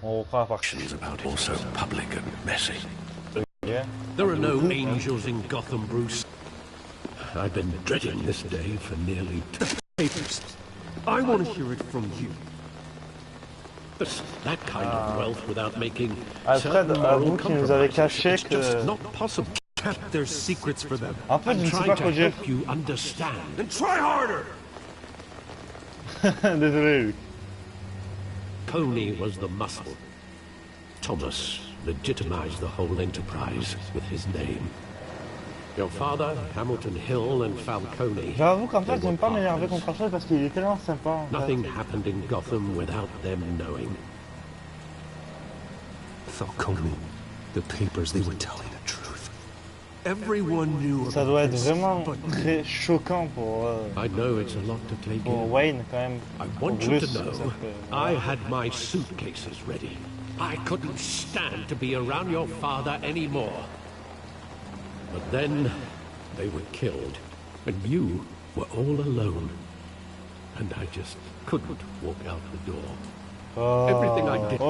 On reprend la partie. About also public and messy. Yeah. There are no angels in Gotham, Bruce. I've been dreading this day for nearly 2 papers. I want to hear it from you. That kind of wealth without making Alfred, avoue qu'il nous avait caché que... just not possible. Kept their secrets for them. En fait, je ne sais pas quoi dire. You understand and try harder. Désolé, Luc. Pony was the muscle. Thomas legitimized the whole enterprise with his name. Your father, Hamilton Hill, and Falcone. J'avoue qu'en fait, j'aime pas m'énerver contre Alfred parce qu'il est tellement sympa. En Nothing happened in Gotham without them knowing. Falcone, the papers, they were telling the truth. Everyone knew. Ça doit être vraiment très choquant pour I know it's a lot to take in. Wayne quand même. I want you to know, I had my suitcases ready. I couldn't stand to be around your father anymore. But then, they were killed, and you were all alone. And I just couldn't walk out the door. Everything I did.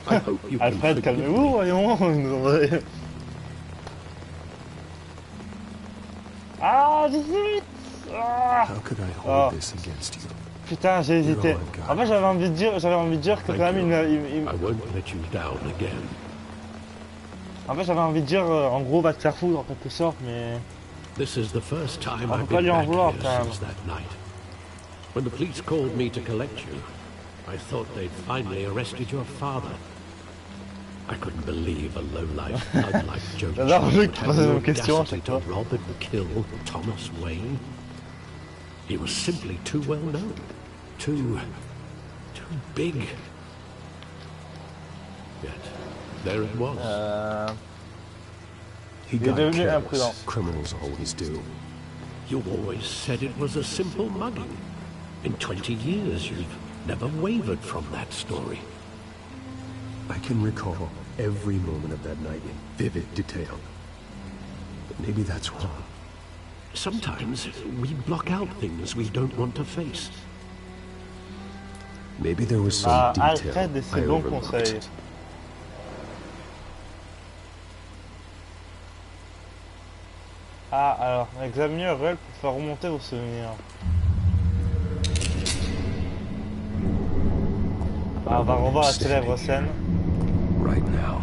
I hope you can Alfred, calmez-vous, voyons. Ah, 18. How could I hold this against you? Putain, j'ai hésité. En fait, j'avais envie de dire que quand même I won't let you down again. En fait, j'avais envie de dire, en gros, va te faire foutre en quelque sorte, mais... This is the first time On I've peut pas been lui en back vouloir, here quand même. since that night. When the police called me to collect you, I thought they'd finally arrested your father. I couldn't believe a lowlife thug like Joe J'adore Chill Luc would qui have pose the la même question à audacity chaque to fois. rob and kill Thomas Wayne. He was simply too well known, too big. Yet there it was. He Il est got devenu careless. imprudent. Criminals always do. You always said it was a simple mugging. In 20 years, you've never wavered from that story. I can recall every moment of that night in vivid detail. But maybe that's wrong. Sometimes we block out things we don't want to face. Maybe there was some detail Alfred et ses I bons overlooked. conseils. Ah, alors, examinez le réel pour faire remonter vos souvenirs. Ah, on va revoir la célèbre scène. Right now.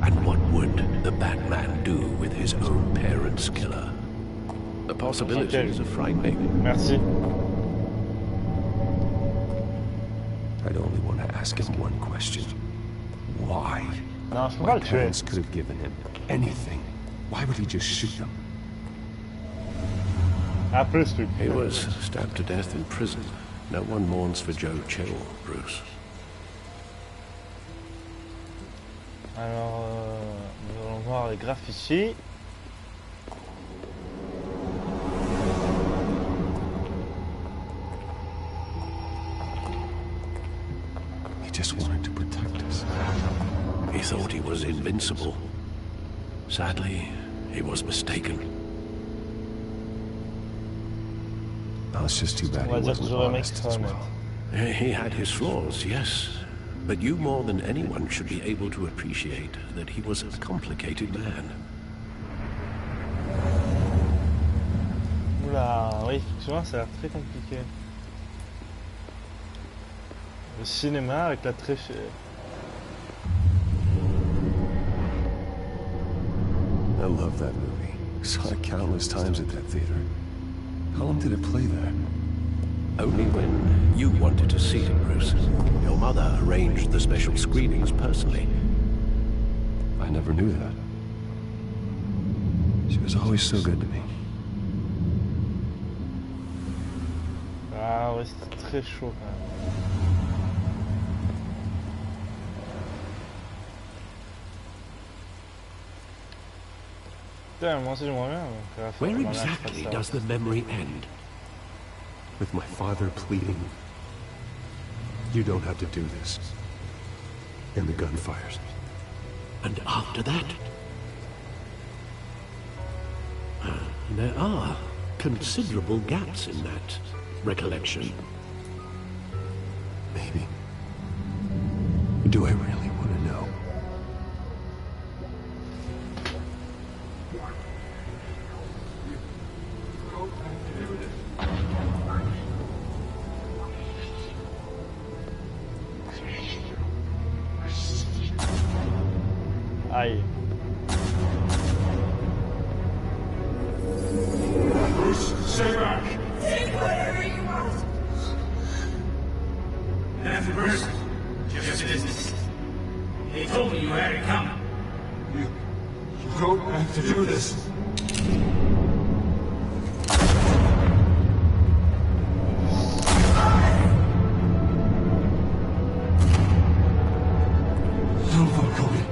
And what would the Batman do with his own parents' killer? The possibilities are frightening. Merci. I'd only want to ask him one question. Why? Non, je peux My pas le tuer. parents could have given him anything. Why would he just shoot them? Ah, plus, Luc. He was stabbed to death in prison. No one mourns for Joe Chill, Bruce. Alors, nous allons voir les graphes ici. He just wanted to protect us. He thought he was invincible. Sadly, he was mistaken. Oh, it's just too bad On va he dire que wasn't j'aurais honest as honnête. well. He had his flaws, yes. But you more than anyone should be able to appreciate that he was a complicated man. Oula, oui, effectivement, ça a l'air très compliqué. Le cinéma avec la triche. I love that movie. Saw it countless times at that theater. How long did it play there? Only when you wanted to see it, Bruce. Your mother arranged the special screenings personally. I never knew that. She was always so good to me. Ah ouais, c'était très chaud quand même. Putain, moi aussi j'aimerais bien. Donc, à la fin, Where voilà, je ferai exactly ça. does the memory end? With my father pleading, you don't have to do this. And the gunfires. And after that? There are considerable gaps in that recollection. Maybe. Do I really want to know? Aïe. Bruce, stay back. Take whatever you want. Nothing, Bruce. Just business. They told me you had it coming. You don't have to do this. No, Falcone.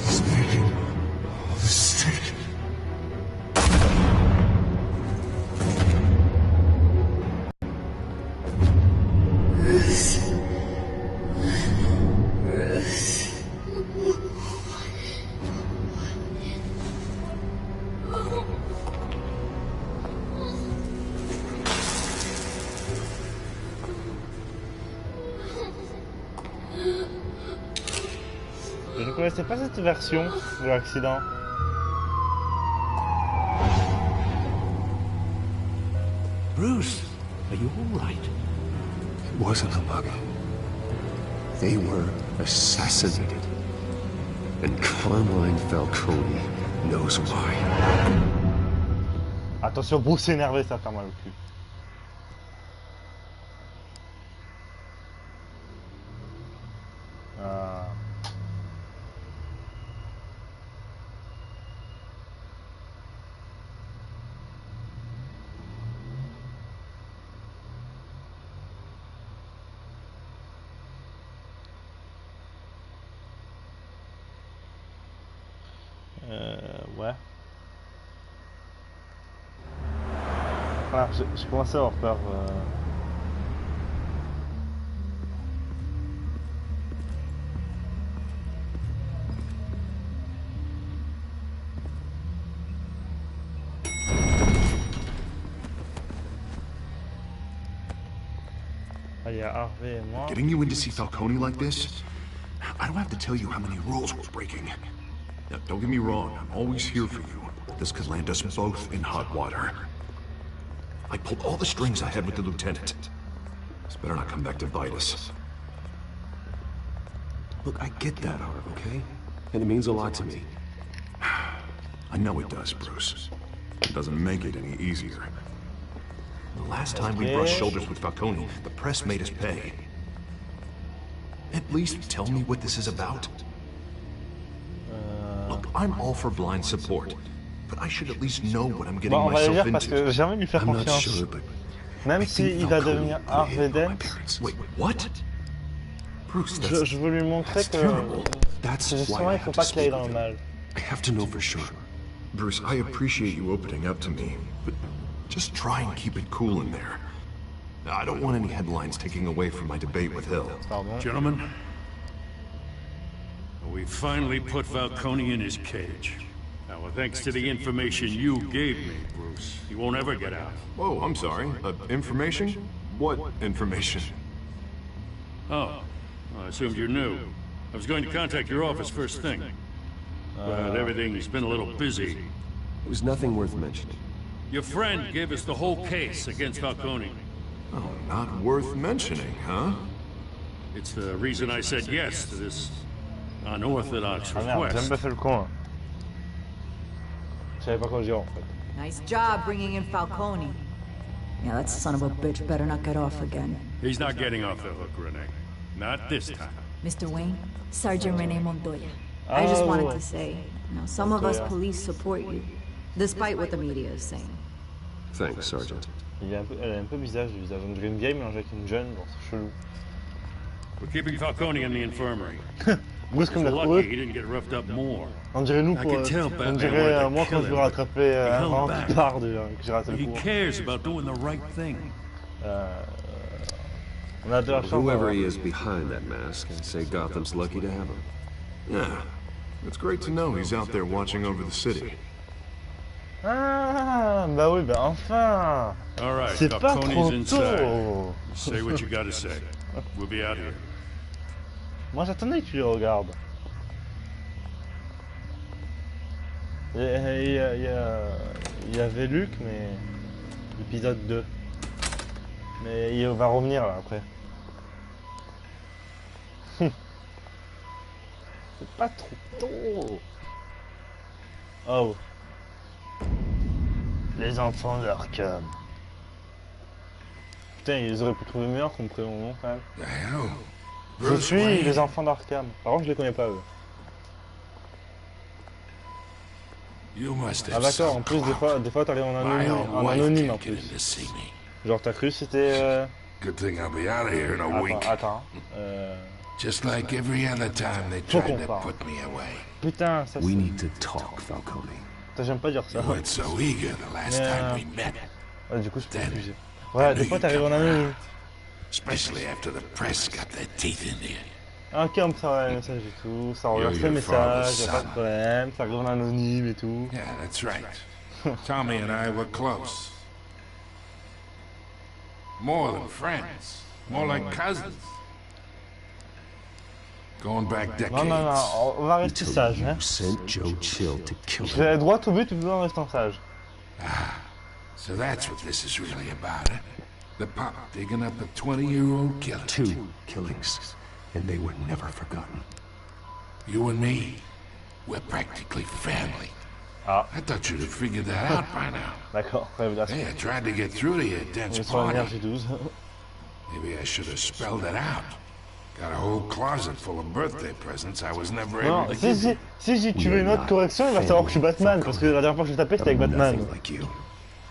He's making a mistake. Je ne connaissais pas cette version de l'accident. Bruce, are you all right? It wasn't a bug. They were assassinated. And Carmine Falcone knows why. Attention, Bruce est énervé, ça fait mal au cul. Ouais. Voilà, j'ai commencé à avoir peur. Ah, il y a Harvey et moi. Getting you in to see Falcone like this? I don't have to tell you how many rules we're breaking. Now, don't get me wrong, I'm always here for you. This could land us both in hot water. I pulled all the strings I had with the lieutenant. This better not come back to bite us. Look, I get that, Harv, okay? And it means a lot to me. I know it does, Bruce. It doesn't make it any easier. The last time we brushed shoulders with Falcone, the press made us pay. At least tell me what this is about. Look, I'm all for blind support, but I should at least know what I'm getting Bon, on va le myself dire parce into. que j'ai envie de lui faire I'm not confiance. sure, but Même I think s'il va Falcone devenir put a Harvey hit on my Dent, parents. Wait, what? Bruce, that's... je veux lui montrer that's que terrible. That's justement why I il faut have to pas qu'il aille speak dans with le him. mal. I have to know for sure. Bruce, I appreciate you opening up to me, but just try and keep it cool in there. I don't want any headlines taking away from my debate with Hill. Pardon. Gentlemen, we finally put Falcone in his cage. Now, thanks to the information you gave me, Bruce, he won't ever get out. Whoa, I'm sorry. Information? What information? Oh, I assumed you knew. I was going to contact your office first thing. But everything's been a little busy. It was nothing worth mentioning. Your friend gave us the whole case against Falcone. Oh, not worth mentioning, huh? It's the reason I said yes to this unorthodox Ah merde, j'ai même request. pas fait le con. Je savais pas quoi dire en fait. Nice job bringing in Falcone. Yeah, that son of a bitch better not get off again. He's not getting off the hook, Renee. Not this time. Mr. Wayne, Sergeant Renee Montoya. I just wanted Oh. to say, you know, some of us Montoya. police support you, despite what the media is saying. Thanks, Sergeant. Elle a un peu visage, le visage. On dirait une vieille mélangée avec une jeune, bon c'est chelou. We're keeping Falcone in the infirmary. Bruce comme We're la lucky he didn't get roughed up more. On dirait nous I pour, can tell on Batman dirait wanted to moi quand kill je him, veux rattraper but he un held rang back. qui part que j'ai raté le He cours. cares about doing the right thing. On a de la chance. Whoever d'avoir- he is behind that mask, I'd say Gotham's lucky to have him. Yeah. It's great to know he's out there watching over the city. Ah, bah oui, bah enfin. All right, C'est pas Falcone's trop inside. tôt. Say what you gotta say. We'll be out here. Moi j'attendais que tu les regardes. Il y avait Luc, mais... Épisode 2. Mais il va revenir là après. C'est pas trop tôt. Oh. Les enfants d'Arkham. Putain, ils auraient pu trouver meilleur qu'on prénom nom quand même. Je suis les enfants d'Arkham. Par contre, je les connais pas eux. Ah d'accord, en plus des fois t'arrives en anonyme en plus. Genre t'as cru c'était Attends. Just like every other time they Faut tried qu'on to parle. put me away. Putain, ça We c'est... need to talk, Falcone. J'aime pas dire ça. You weren't so eager the last time we met. Ouais, du coup je peux refuser. Ouais, des fois t'arrives en anonyme. Especially after the press got their teeth in you. Ah, ok, on peut faire un message et tout, ça regarde les messages, y'a pas de problème, ça arrive en anonyme et tout. Yeah, that's right. Tommy and I were close. More than friends. More like cousins. Going back decades. Non, on va rester sage, hein. Sent Joe Chill to kill Je him. vais droit au but, tu peux en rester sage. So that's what this is really about, eh? The pop digging up a 20-year-old killer. 2 killings, and they were never forgotten. You and me, we're practically family. Ah. I thought you'd have figured that out by now. D'accord, révélation. Hey, I tried to get through to your dense On est sur party. l'énergie 12. Maybe I should have spelled it out. Got a whole closet full of birthday presents I was never Non, able to give you. si tu veux une autre correction, il va savoir que je suis Batman, parce que la dernière fois que je l'ai tapé, c'était avec Batman. Nothing like you.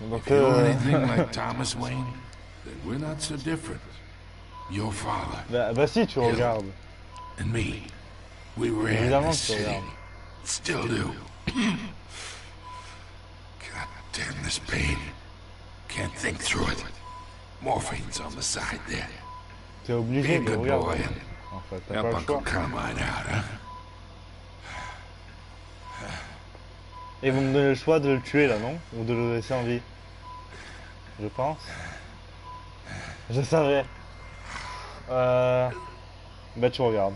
Donc, If you're anything like Thomas Wayne, then we're not so different. Your father bah si, tu regardes. and me, we ran Évidemment this que tu city. regardes. Still do. God damn this pain. Can't think through it. Morphine's on the side there. T'es Be obligé a de good boy regarder. and En fait, t'as help pas le Uncle choix. Carmine out, huh? Et vous me donnez le choix de le tuer là, non? Ou de le laisser en vie? Je pense. Je savais. Bah tu regardes.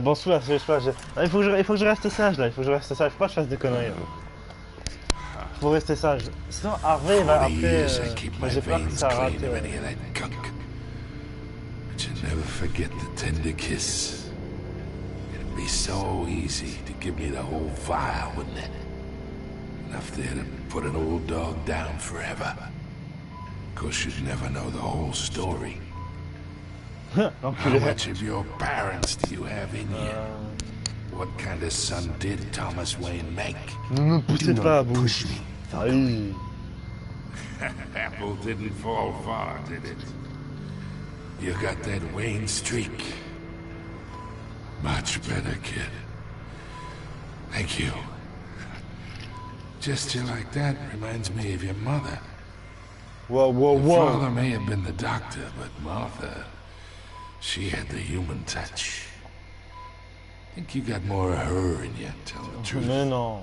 Bon, sous là, il faut que je reste sage là, il faut que je reste sage, faut pas que je fasse des conneries là. Faut rester sage. Sinon Harvey va Over the après. years, I keep my J'ai peur que veins ça rate. clean of any of that gunk. But you never forget the tender kiss. It'd be so easy to give me the whole vial, wouldn't it? Enough there to put an old dog down forever. Of course, you'd never know the whole story. How L'enculé. much of your parents do you have in you? What kind of son did Thomas Wayne make? Ne me poussez pas à bout. Push me. Aïe. Apple didn't fall far, did it? You got that Wayne streak. Much better, kid. Thank you. Gesture like that reminds me of your mother. Wow, wow, Your wow. father may have been the doctor, but Martha, she had the human touch. I think you got more of her in you, tell the truth. Mais non.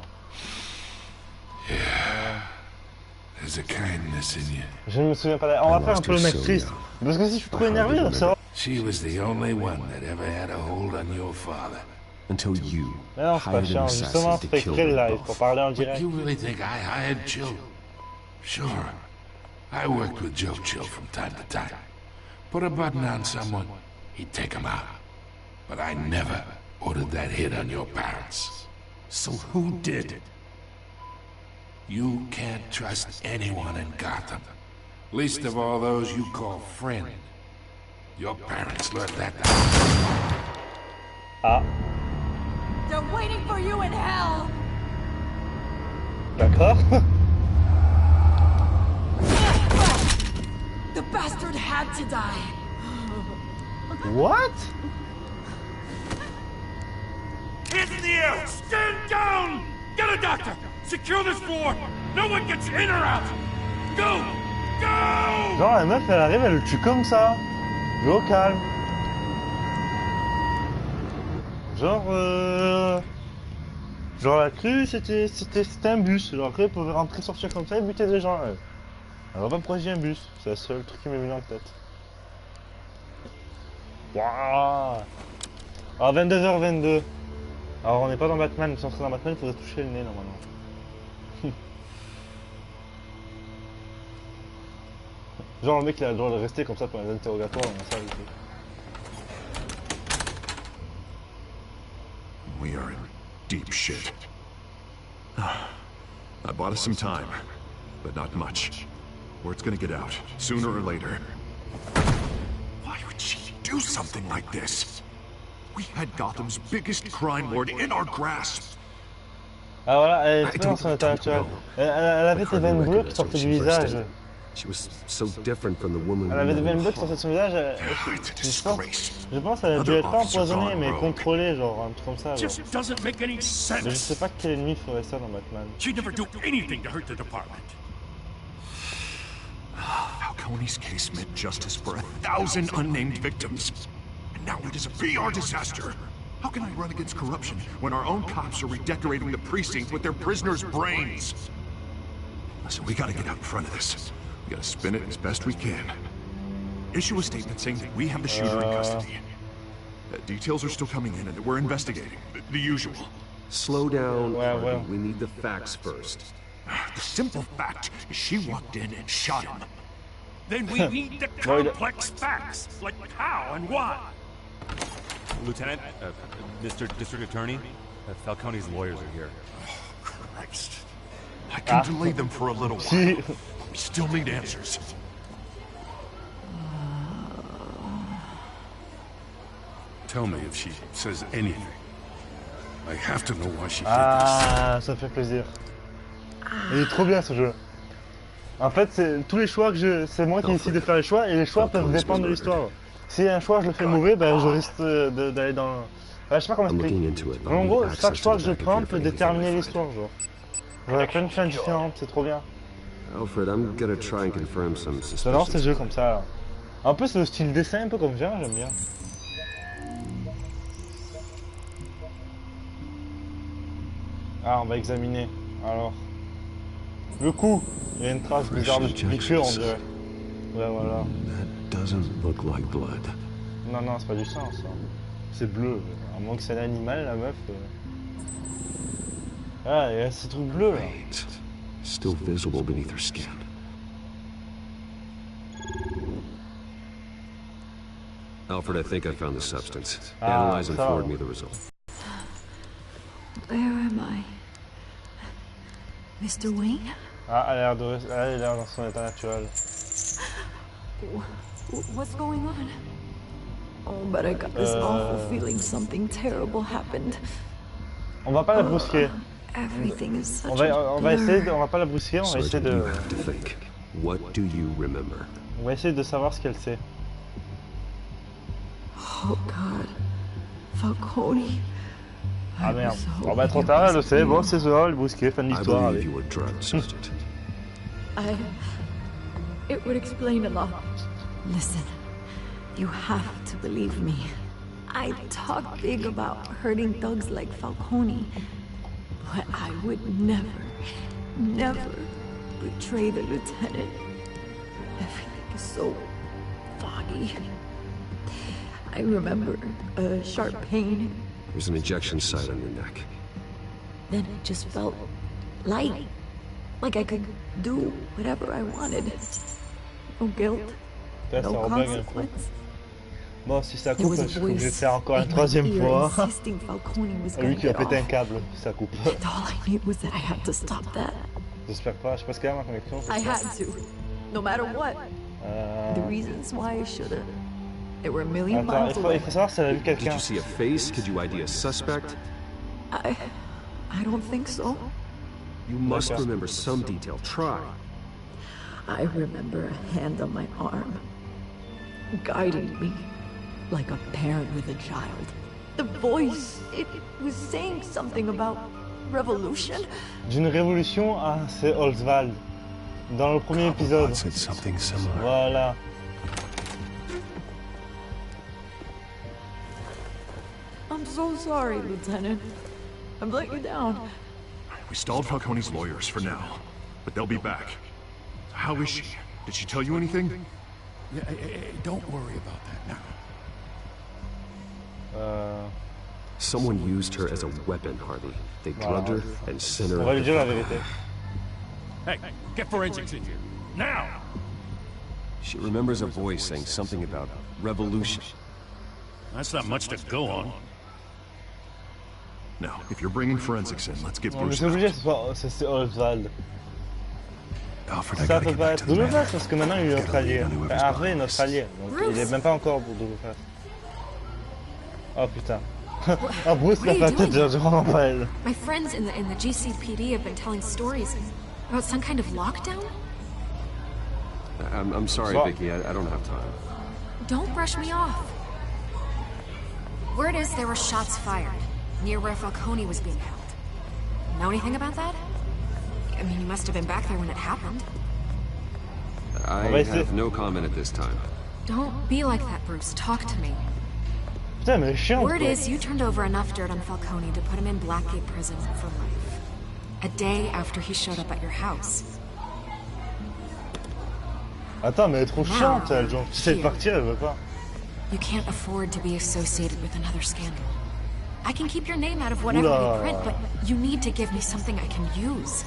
There's a kindness in you. Je ne me souviens pas. On va faire un peu le mec triste. Parce que si je suis trop énervé, ça va. She was the only one that ever had a hold on your father. Until you Mais non, c'est pas hired an chiant. Justement, assassin c'est to fait kill créer le them live both. pour parler en But direct. you really think I hired Chill? Sure. I worked with Joe Chill from time to time. Put a button on someone, he'd take him out. But I never ordered that hit on your parents. So who did? You can't trust anyone in Gotham. Least of all those you call friend. Your parents learned that. Ah, They're waiting for you in hell! d'accord. The bastard had to die. What? Hands in the air! Stand down! Get a doctor! Secure this floor! No one gets in or out! Go! Go! Genre la meuf elle arrive, elle le tue comme ça. Joue au calme. Genre Genre la crue c'était un bus, genre après ils pouvaient rentrer, sortir comme ça et buter des gens. Ouais. Alors pas pourquoi j'ai un bus, c'est le seul truc qui m'est venu en tête. Waouh. Alors 22h22. Alors on n'est pas dans Batman, si on serait dans Batman il faudrait toucher le nez normalement. Genre le mec il a le droit de rester comme ça pendant les interrogatoires dans la salle. We are in deep shit. I bought us some time, but not much. Word's gonna get out, sooner or later. Why would she do something like this? We had Gotham's biggest crime lord in our grasp. Ah voilà, elle était dans son état actuel. Elle avait des veines bleues qui sortaient du visage. She was so different from the woman. Elle avait des veines bleues qui sortaient de son visage. Je pense qu'elle a dû être pas empoisonnée, mais contrôlée, genre un truc comme ça. Just doesn't make any sense. Mais je sais pas quel ennemi ferait ça dans Batman. She'd never do anything to hurt the department. Falcone's case meant justice for 1,000 unnamed victims. And now it is a PR disaster. How can I run against corruption when our own cops are redecorating the precinct with their prisoners' brains? Listen, we gotta get out in front of this. We gotta spin it as best we can. Issue a statement saying that we have the shooter in custody. Details are still coming in and that we're investigating. The usual. Slow down. Well. We need the facts first. The simple fact is she walked in and shot him. Then we need the complex facts, like how and why. Lieutenant, Mr. District Attorney, Falcone's lawyers are here. Oh, Christ. I can delay them for a little while. We still need answers. Tell me if she says anything. I have to know why she did Ah, ça me fait plaisir. Il est trop bien ce jeu. En fait, tous les choix que c'est moi qui décide de faire les choix et les choix peuvent dépendre de l'histoire. Si un choix je le fais mauvais, ben je risque d'aller dans. Je sais pas comment expliquer. En gros, chaque choix que je prends peut déterminer l'histoire, genre. J'aurais plein de fins différentes, c'est trop bien. Alfred, I'm gonna try and confirm some suspicions. J'adore ces jeux comme ça. En plus, le style dessin un peu comme ça, j'aime bien. Ah, on va examiner. Alors, le coup, il y a une trace bizarre de piqûre, on dirait. Ouais, voilà. That doesn't look like blood. Non, non, c'est pas du sang, ça. C'est bleu. À moins que c'est un animal, la meuf. Ah, il y a ces trucs bleus, là. Still visible beneath her skin. Alfred, I think I found the substance. Analyze and forward me the result. Where am I? Mr. Wayne? Ah, elle a l'air dans son état naturel. What's going on? Oh, but I got this awful feeling something terrible happened. On va pas la brusquer. Everything is such on va essayer de, on va pas la brusquer, on va essayer de. What do you remember? On va essayer de savoir ce qu'elle sait. Oh God, Falcone. Ah merde, on va être trop tard, elle le sait, bon c'est ça, le brusquer, fin de l'histoire. It would explain a lot. Listen, you have to believe me. I talk big about hurting thugs like Falcone, but I would never betray the lieutenant. Everything is so foggy. I remember a sharp pain. There's an injection site on your neck. Then it just felt light. Like I could do whatever I wanted. No guilt. No consequence. Bon, si ça coupe, je vais faire encore une troisième fois. Lui qui a pété un câble, si ça coupe. J'espère pas, je sais pas ce qu'il y a ma connexion. I had to, no matter what. The reasons why I should've. They were a million miles away. Il faut savoir si elle a vu quelqu'un. Did you see a face? Could you ID a suspect? I don't think so. You must remember some detail. Try. I remember a hand on my arm, guiding me like a parent with a child. The voice, it was saying something about revolution. D'une révolution à c'est Oswald dans le premier épisode. Voilà. I'm so sorry, Lieutenant. I've let you down. We stalled Falcone's lawyers for now, but they'll be back. How is she? Did she tell you anything? Yeah, don't worry about that now. Someone used her as a weapon, Harvey. They drugged her and sent her. On va lui dire la vérité. Hey, get forensics in here. Now! She remembers a voice saying something about revolution. That's not much to go on. Now, if you're bringing forensics in, let's get Non, mais Bruce c'est obligé out. que c'est Oswald. Alfred, I Ça gotta peut get pas back être to the Doubleface man. parce que maintenant il est notre allié. Harvey est notre allié. Donc il est même pas encore pour Doubleface. Oh putain. Oh Bruce l'a pas tête, j'ai vraiment pas elle. My friends in the GCPD have been telling stories about some kind of lockdown. I'm sorry, Well- Vicky. I don't have time. Don't brush me off. Word is there were shots fired near where Falcone was being held. Know anything about that? I mean, you must have been back there when it happened. I have no comment at this time. Don't be like that, Bruce. Talk to me. Putain, mais chiant. Word is you turned over enough dirt on Falcone to put him in Blackgate prison for life. A day after he showed up at your house. Attends, mais elle est trop chiante, elle. Genre, tu sais de partir, elle veut pas. You can't afford to be associated with another scandal. I can keep your name out of whatever we print, but you need to give me something I can use.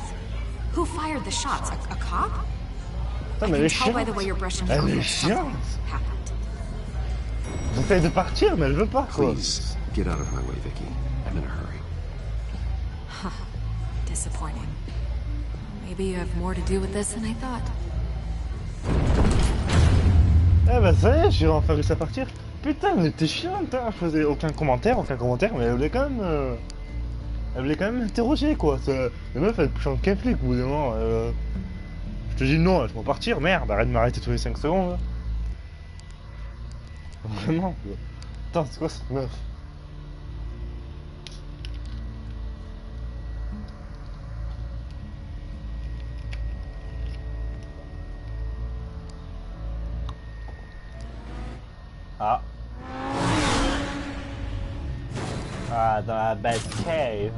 Who fired the shots? A cop? Putain, mais elle I est can tell by chiante. the way you're brushing Elle off est that something chiante. happened. J'essaye de partir, mais elle veut pas, quoi. Please, get out of my way, Vicky. I'm in a hurry. Disappointing. Maybe you have more to do with this than I thought. Eh bah ça y est, j'ai enfin réussi à partir. Putain, mais t'es chiante, hein. Je faisais aucun commentaire, mais elle voulait quand même interroger, quoi. La meuf, elle est plus chiante qu'un flic, au bout d'un moment. Je te dis non, je vais partir, merde, arrête de m'arrêter tous les 5 secondes. Là. Vraiment, quoi. Attends, c'est quoi cette meuf? Ah. Ah, dans la bad cave.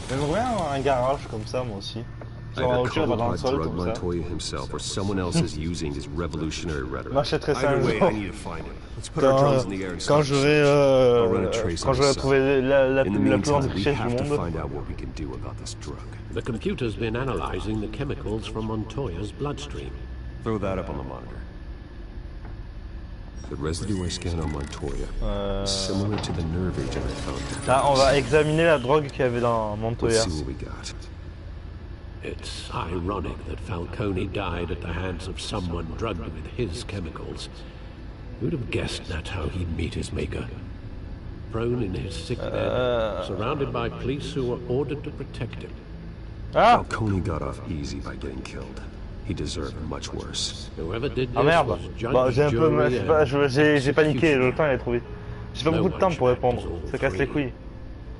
J'aimerais bien avoir un garage comme ça, moi aussi. Genre la voiture va dans le sol comme ça. Montoya himself or someone else is using his revolutionary rhetoric. M'achèterais ça un Either way, jour. I need to find him. Let's put our drones in the air and Quand start. j'aurai trouvé la In the plus meantime, grande we richesse du have to monde. find out what we can do about this drug. The computer's been analyzing the chemicals from Montoya's bloodstream. Throw that up on the monitor. The residue I scanned on Montoya is similar to the nerve agent I found. Là, on va examiner la drogue qu'il y avait dans Let's Montoya. see what we got. It's ironic that Falcone died at the hands of someone drugged with his chemicals. Who'd have guessed that's how he'd meet his maker? Prone in his sick bed, surrounded by police who were ordered to protect him. Ah! Falcone got off easy by getting killed. He deserved much worse. Whoever did this Ah merde! was Bah, judge, j'ai un peu. jury, Je sais pas, j'ai paniqué, executioner. le temps il est trop vite. J'ai pas beaucoup de temps pour répondre, ça casse les couilles.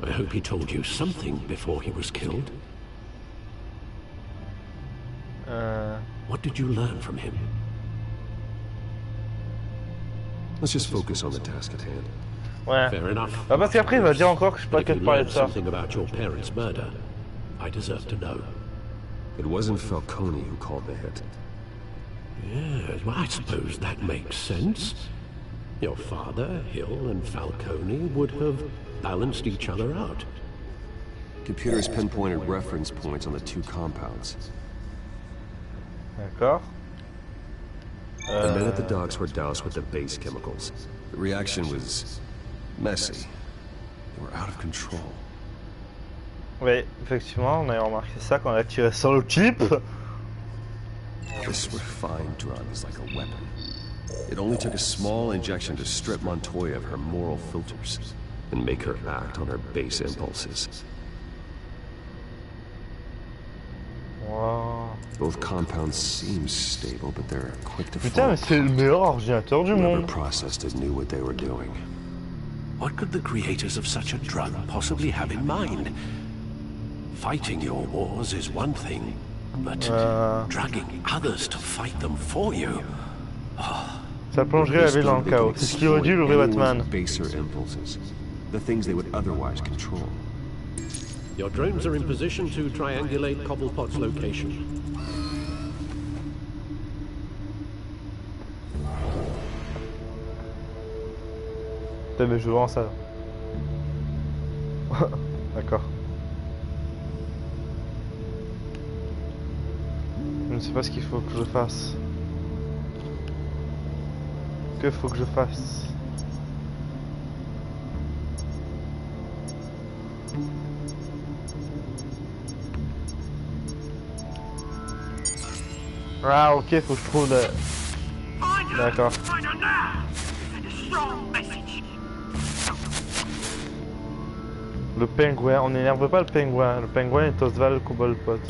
I hope he told you something before he was killed. What did you learn from him? Let's just focus on the task at hand. Ouais. Fair enough. Bah, parce qu'après il va dire encore que je suis pas But que if de you parler learned de ça. something about your parents' murder, I deserve to know. It wasn't Falcone who called the hit. Yes, well, I suppose that makes sense. Your father, Hill, and Falcone would have balanced each other out. Computers pinpointed reference points on the two compounds. D'accord. The men at the docks were doused with the base chemicals. The reaction was messy. They were out of control. Oui, effectivement, on a remarqué ça quand on a tiré sur le type. This refined drug is like a weapon. It only took a small injection to strip Montoya of her moral filters and make her act on her base impulses. Wow. Both compounds seem stable, but they're quick to Putain, mais fall. c'est le meilleur ordinateur du Whoever monde. processed it knew what they were doing. What could the creators of such a drug possibly have in mind? Fighting your wars is one thing, but drugging others to fight them for you. Ça plongerait la ville dans le chaos. C'est ce qui aurait dû le vrai Batman. Baser impulses, the things they would otherwise control. Your drones are in position to triangulate Cobblepot's location. Putain, mais je vends ça. D'accord. Je ne sais pas ce qu'il faut que je fasse. Que faut que je fasse? Ah ok, faut que je trouve de... D'accord. Le pingouin, on n'énerve pas le pingouin. Le pingouin est Oswald Cobblepot.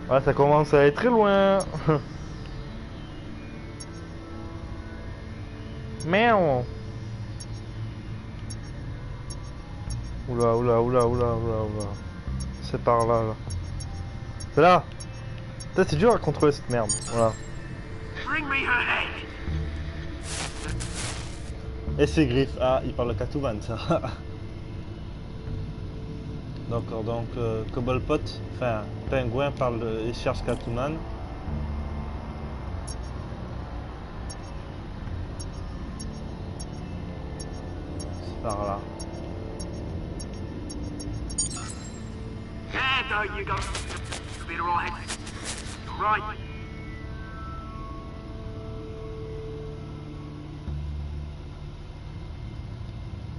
Ah, ça commence à aller très loin. Miaou. Oula, oula, oula, oula, oula, oula. C'est par là, là. C'est là. Putain, c'est dur à contrôler cette merde. Voilà. Et ses griffes. Ah, il parle de Catwoman, ça. D'accord, donc Cobblepot, enfin, Pingouin parle de... Il cherche Catwoman. C'est par là.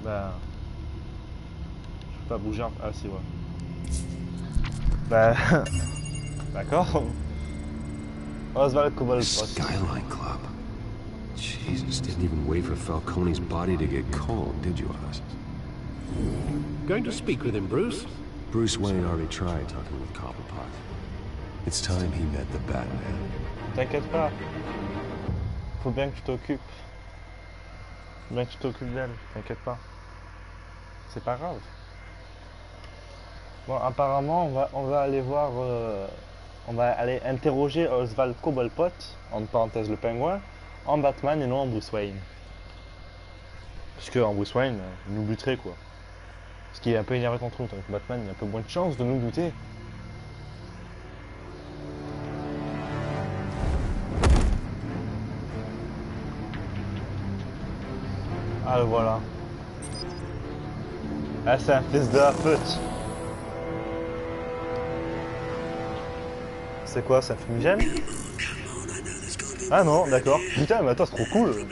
Ben... Je peux pas bouger un... Ah si, ouais. Ben... D'accord. Oswald Cobblepot. Skyline Club. Jesus, didn't even wait for Falcone's body to get cold, did you, Oz? Going to speak with him, Bruce? Bruce Wayne already tried talking with Cobblepot. It's time he met the Batman. T'inquiète pas. Faut bien que tu t'occupes. Faut bien que tu t'occupes d'elle, t'inquiète pas. C'est pas grave. Bon, apparemment, on va aller voir... on va aller interroger Oswald Cobblepot, en parenthèse le pingouin, en Batman et non en Bruce Wayne. Parce qu'en Bruce Wayne, il nous buterait quoi. Ce qui est un peu énervé contre nous, donc Batman il a un peu moins de chance de nous buter. Ah le voilà. Ah c'est un fils de la pute. C'est quoi, c'est un fumigène? Ah non, d'accord. Putain, mais attends, c'est trop cool.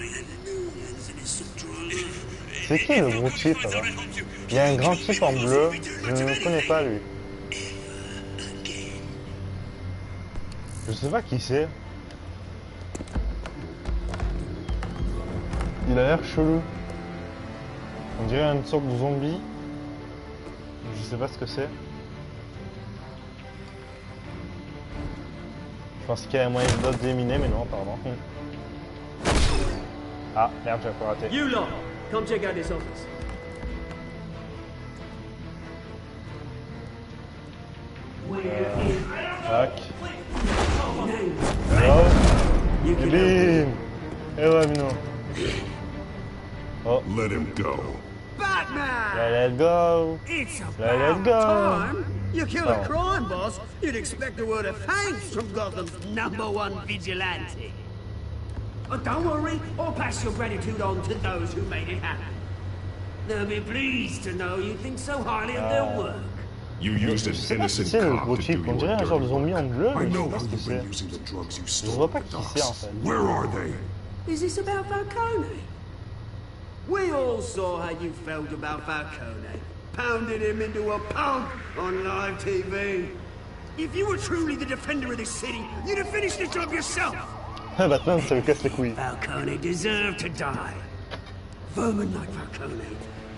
C'est qui le gros type là? Il y a un grand type en bleu, je ne connais pas lui. Je sais pas qui c'est. Il a l'air chelou. On dirait une sorte de zombie. Je sais pas ce que c'est. Je pense qu'il y a un moyen d'autre d'éliminer, mais non, pardon. Ah, merde, j'ai encore raté. You lot, come check out this office. Tac. Oh. Bim. Et ouais, Mino. Oh. Let him go. Batman! Let it go. It's Let it about go. time. You kill a Oh. crime boss, you'd expect a word of thanks from Gotham's #1 vigilante. But don't worry, I'll pass your gratitude on to those who made it happen. They'll be pleased to know you think so highly of their work. You used an innocent C'est le cop gros to do type, on dirait your un genre de dirty zombie work. en bleu, I mais je know sais pas how ce que you've been c'est. using the drugs you Je stole vois pas from qui c'est en us. fait. Where are they? Is this about Falcone? We all saw how you felt about Falcone. Pounded him into a pulp on live TV. If you were truly the defender of this city, you'd have finished the job yourself. Batman, ça me casse les couilles. Falcone deserved to die. Vermin like Falcone,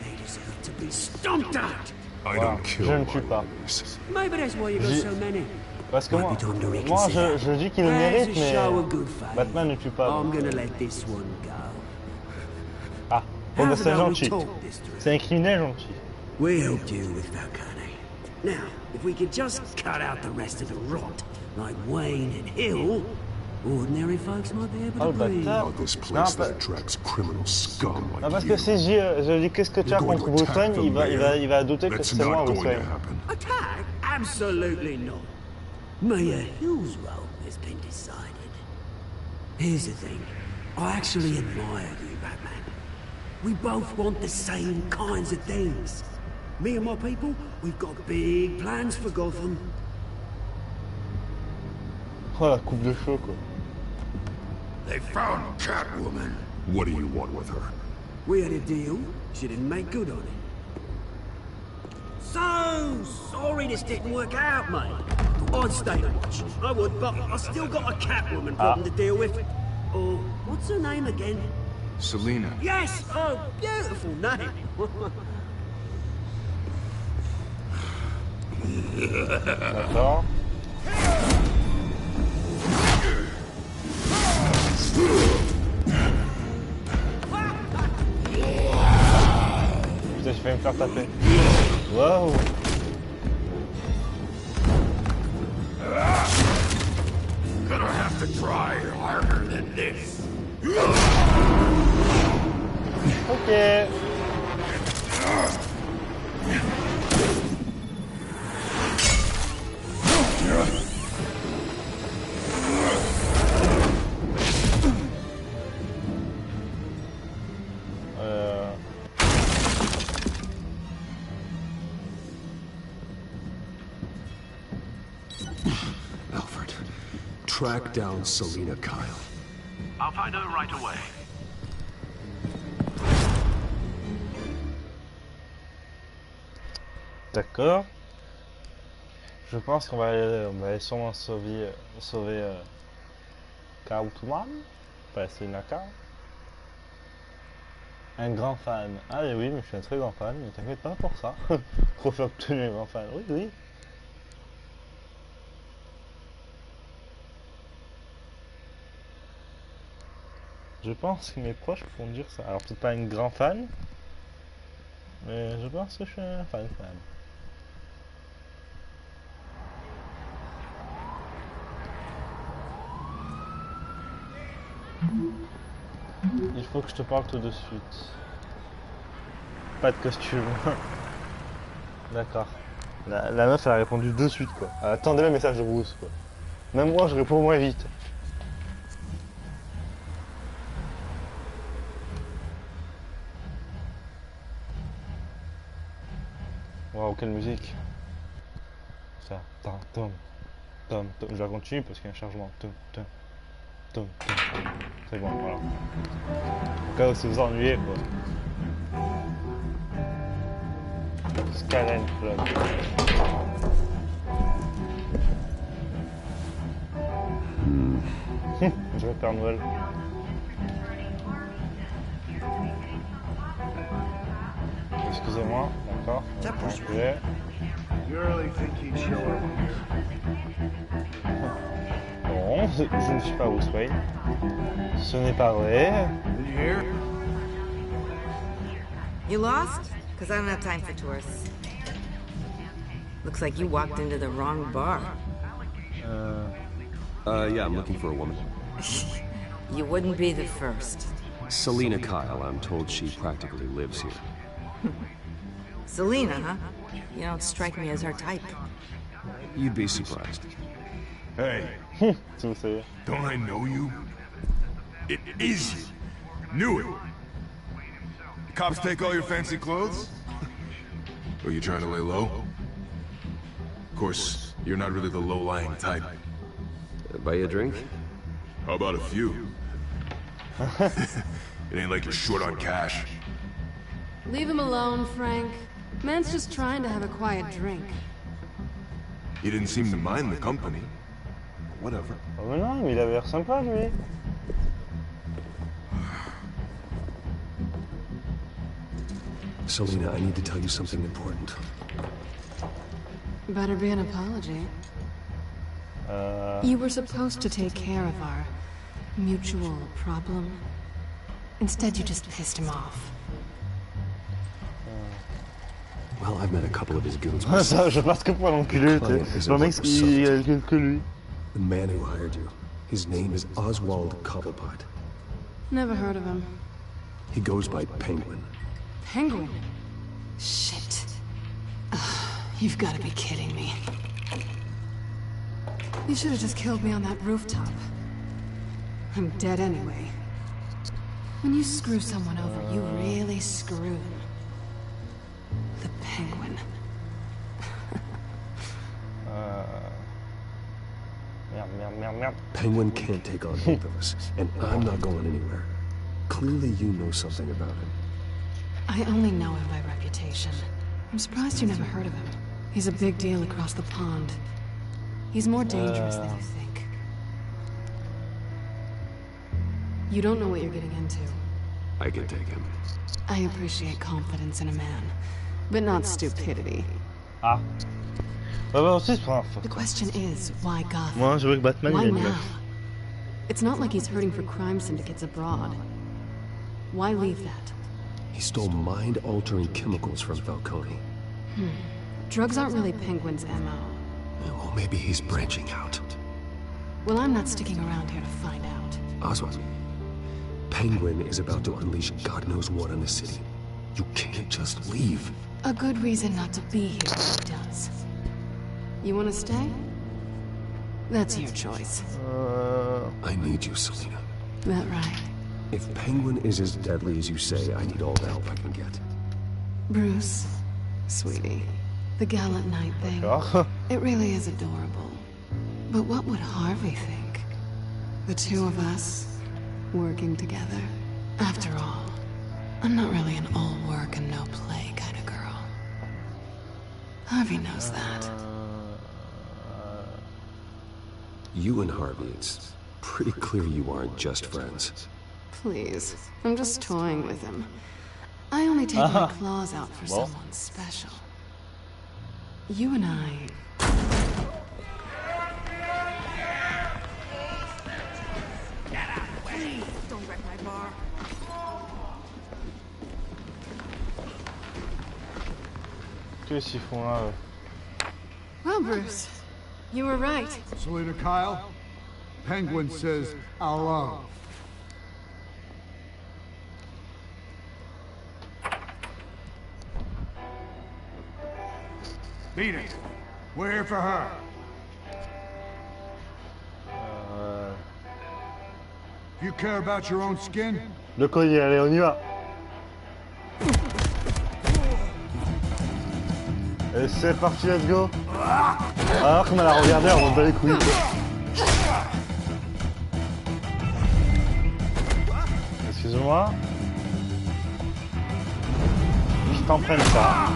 they deserve to be stomped out. I Voilà, don't kill je ne tue pas. minors. Maybe that's why you got so many. Parce que moi, Might be time to moi reconsider. je dis qu'il le As mérite, a mais show of good faith, Batman ne tue pas. I'm donc, gonna let this one go. Ah, bon, bah, How's c'est about we gentil. talk this through? C'est un criminel gentil. We helped you with Falcone. Now, if we could just cut out the rest of the rot, like Wayne and Hill, ordinary folks might be able to breathe. Oh, this place that attracts criminal scum like non, parce que si je dis qu'est-ce que tu as contre Bruce Wayne, il va douter que c'est moi Bruce Wayne. Attack? Absolutely not. Mayor Hill's role has been decided. Here's the thing. I actually admire you, Batman. We both want the same kinds of things. Me and my people, we've got big plans for Gotham. Oh, la coupe de cheveux, quoi. They found Catwoman. What do you want with her? We had a deal. She didn't make good on it. So sorry this didn't work out, mate. I'd stay to watch. I would, but I still got a Catwoman problem to deal with. Oh, what's her name again? Selina. Yes! Oh, beautiful name. D'accord. Putain, je vais me faire taper. Waouh. Gonna have to try harder than this. Ok. Alfred, track down Selina Kyle. I'll find her right away. D'accord. Je pense qu'on va aller sûrement sauver Catwoman. Enfin, c'est Naka. Un grand fan. Ah oui, mais je suis un très grand fan, ne t'inquiète pas pour ça. Trophée obtenu, un grand fan. Oui, oui. Je pense que mes proches pourront dire ça. Alors peut-être pas un grand fan, mais je pense que je suis un fan quand même. Il faut que je te parle tout de suite. Pas de costume. D'accord. La meuf elle a répondu de suite quoi. Elle attendait le message de Bruce quoi. Même moi je réponds moins vite. Waouh, quelle musique. Ça, tom. Je la continue parce qu'il y a un chargement. Tom. C'est bon, voilà. Au cas où si vous ennuyez, quoi. Skyline Club. Je vais Père Noël. Excusez-moi, d'accord. Non, je ne suis pas Bruce Wayne. Ce n'est pas vrai. You lost? Because I don't have time for tourists. Looks like you walked into the wrong bar. Yeah, I'm looking for a woman. You wouldn't be the first. Selina Kyle, I'm told she practically lives here. Selina, huh? You don't strike me as her type. You'd be surprised. Hey, don't I know you? It is you. Knew it. The cops take all your fancy clothes? Are you trying to lay low? Of course, you're not really the low-lying type. Buy you a drink? How about a few? It ain't like you're short on cash. Leave him alone, Frank. Man's just trying to have a quiet drink. He didn't seem to mind the company. Whatever. Oh mais non, mais il avait l'air sympa lui. Selina, I need to tell you something important. Better be an apology. You were supposed to take care of our mutual problem. Instead, you just pissed him off. Well, I've met a couple of his goons. Ça, je passe que pour l'enculé, tu sais. Le mec, il a que lui. The man who hired you. His name is Oswald Cobblepot. Never heard of him. He goes by Penguin. Penguin? Shit. You've got to be kidding me. You should have just killed me on that rooftop. I'm dead anyway. When you screw someone over, you really screw them. The Penguin. Penguin can't take on both of us, and I'm not going anywhere. Clearly you know something about him. I only know him by reputation. I'm surprised you never heard of him. He's a big deal across the pond. He's more dangerous than you think. You don't know what you're getting into. I can take him. I appreciate confidence in a man, but not stupidity. Ah. Bah aussi, c'est pour The question is, why Gotham? Moi, je veux que Batman Why il ait une now? meuf. It's not like he's hurting for crime syndicates abroad. Why leave that? He stole mind-altering chemicals from Falcone. Drugs aren't really Penguin's MO. Well, maybe he's branching out. Well, I'm not sticking around here to find out. Oswald, Penguin is about to unleash God knows what on the city. You can't just leave. A good reason not to be here if he does. You want to stay? That's your choice. I need you, Selina. That right? If Penguin is as deadly as you say, I need all the help I can get. Bruce, sweetie, the gallant knight thing, it really is adorable. But what would Harvey think? The two of us, working together. After all, I'm not really an all work and no play kind of girl. Harvey knows that. You and Harvey, it's pretty clear you aren't just friends. Please, I'm just toying with him. I only take my claws out for someone special. You and I... Don't wreck my bar. Qu'est-ce qu'ils font là? Well, Bruce, you were right. Selina Kyle, Penguin says hello. Beat it. We're here for her. If you care about your own skin. Le collier, allez, on y va. Et c'est parti, let's go. Alors qu'on a la regardé, on bat les couilles. Excuse-moi. Je t'en prenne pas.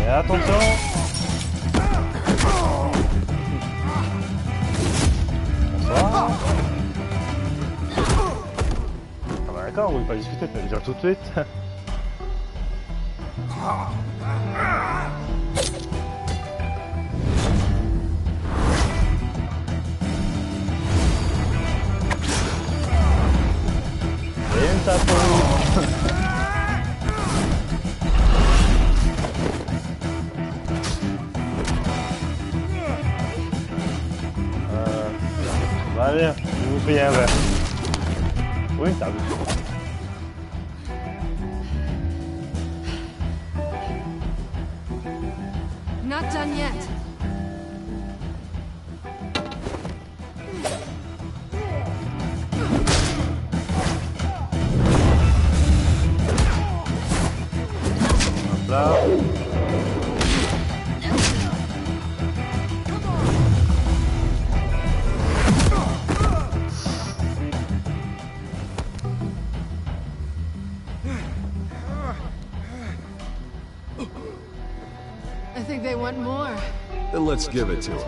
Et attention. Bonsoir. Ah bah d'accord, on ne veut pas discuter, tu vas le dire tout de suite. Et une tape. Allez, je vais vous payer un verre. Oui, une table. Not done yet. Hop là. I think they want more. Then let's give it to him.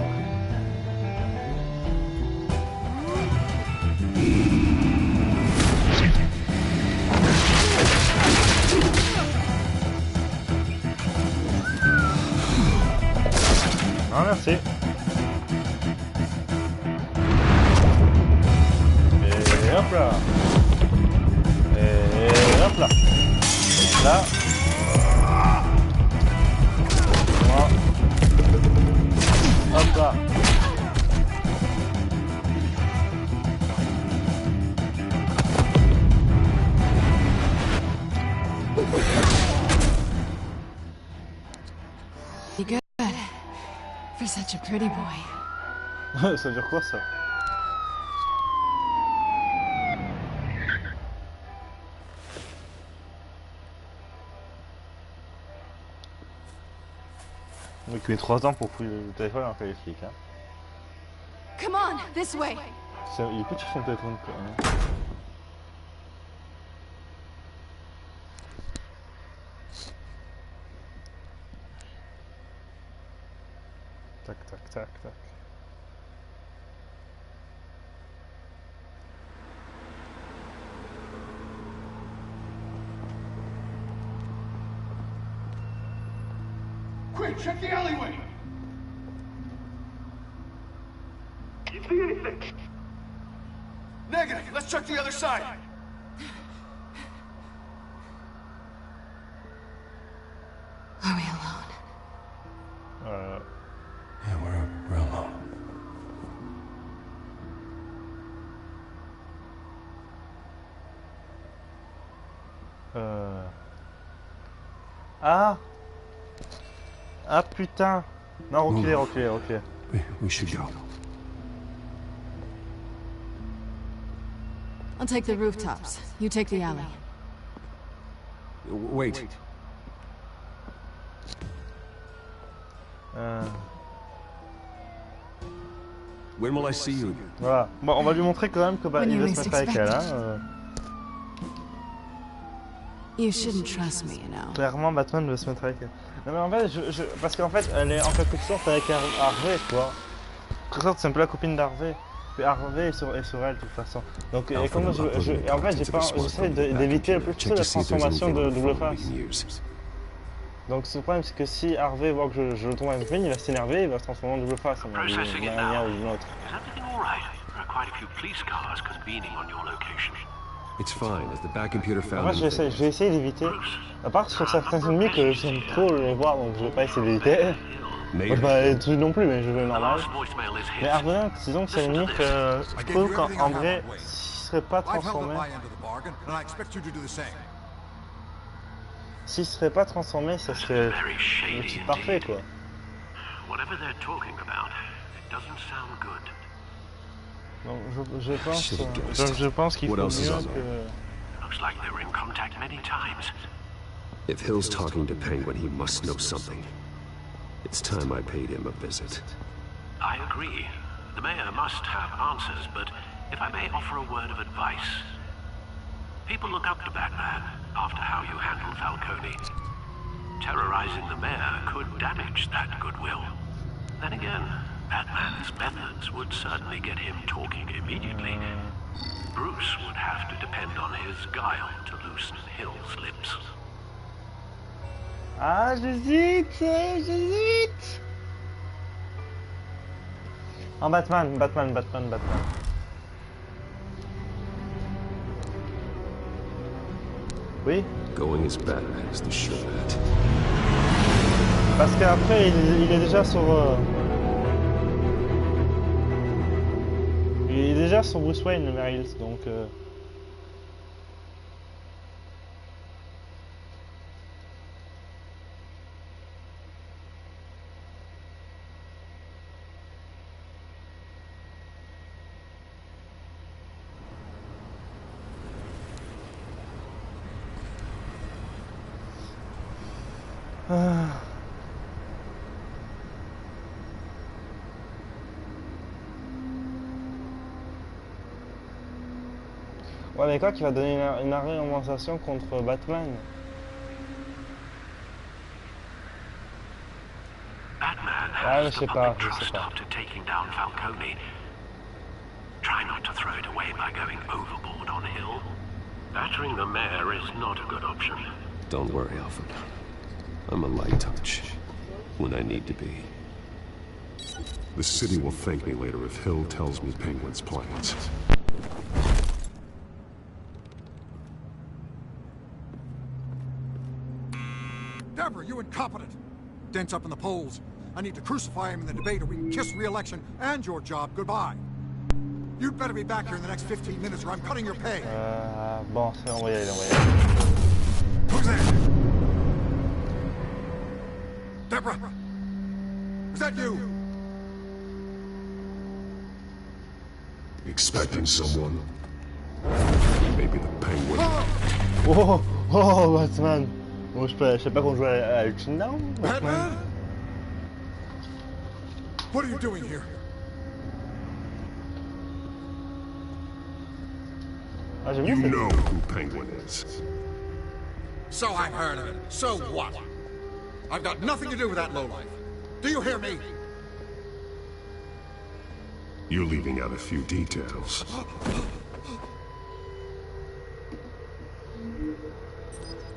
Ah, merci. Et hop là. Et hop là. Là. Hop là. such a pretty boy. Ça dure quoi ça? Donc il met 3 ans pour fouiller le téléphone après les flics. Hein. Come on, this way. Il est petit son téléphone quoi. Hein. Tac tac tac tac. Quick, check the alleyway! You see anything? Negative. Let's check the other side. Are we alone? Yeah, we're alone. Ah! Ah putain! Non, reculez, reculez, reculez. We should go. I'll take the rooftops. You take the alley. Wait. When will I see you again? Voilà. Bon, on va lui montrer quand même que bah, il va se mettre avec elle. Hein, You shouldn't trust me, you know. Clairement, Batman veut se mettre avec elle. Non mais en fait, parce qu'en fait, elle est en quelque sorte avec Harvey, tu vois. En quelque sorte, c'est un peu la copine d'Harvey. Puis Harvey est sur elle de toute façon. Donc, et comme en fait, j'essaie d'éviter le plus possible la transformation de double face. Donc, ce problème, c'est que si Harvey voit que je le tombe avec lui, il va s'énerver, il va se transformer en double face, d'une manière ou d'une autre. It's fine, as the back computer found. Moi, je vais essayer d'éviter. À part sur certains ennemis que j'aime trop les voir, donc je vais pas essayer d'éviter. Pas tout non plus, mais je vais normal. Mais Harvey, disons que c'est l'ennemi que je trouve qu'en vrai, s'il serait pas transformé. S'il serait pas transformé, ça serait le type parfait, quoi. Donc je pense qu'il faut mieux que... If Hill's talking to Penguin, he must know something. It's time I paid him a visit. I agree. The mayor must have answers, but if I may offer a word of advice. People look up to Batman after how you handled Falcone. Terrorizing the mayor could damage that goodwill. Then again, Batman's methods would certainly get him talking immediately. Bruce would have to depend on his guile to loosen Hill's lips. Ah, j'hésite. En Batman. Oui. Going as bad as the show bet. Parce qu'après, il est déjà sur... Il est déjà sur Bruce Wayne, le Mayor Hills, donc... Ouais, mais quoi qui va donner une argumentation contre Batman? Batman has the public trust after taking down Falcone. Try not to throw it away by going overboard on Hill. Battering the mayor is not a good option. Don't worry, Alfred. I'm a light touch when I need to be. The city will thank me later if Hill tells me Penguin's plans. Deborah, you incompetent! Dent's up in the polls. I need to crucify him in the debate or we can kiss re-election and your job goodbye. You'd better be back here in the next 15 minutes or I'm cutting your pay. Bon, on va y aller, Who's there? Deborah! Is that you? Expecting someone? Maybe the Penguin. Oh, oh, Batman. Bon, je sais pas qu'on joue à Down, Batman. What are you doing here? Ah, j'aime You bien know who Penguin is. So I've heard of it. So what? I've got nothing to do with that lowlife. Do you hear me? You're leaving out a few details.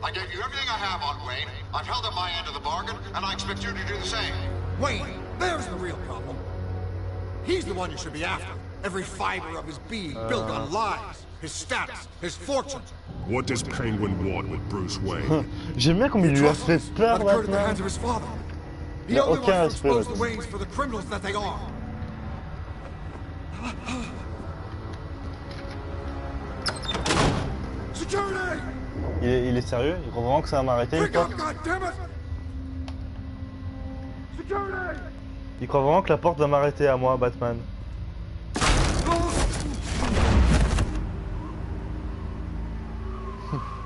I gave you everything I have on Wayne. I've held up my end of the bargain, and I expect you to do the same. Wayne, there's the real problem. He's the one you should be after. Every fiber of his being built on lies, his status, his fortune. What does Penguin want with Bruce Wayne? J'aime bien comme il lui a fait peur, Batman. He Il a only aucun wants to respect. expose the Waynes for the criminals that they are. Security! Il est sérieux? Il croit vraiment que ça va m'arrêter une porte? Il croit vraiment que la porte va m'arrêter à moi, Batman.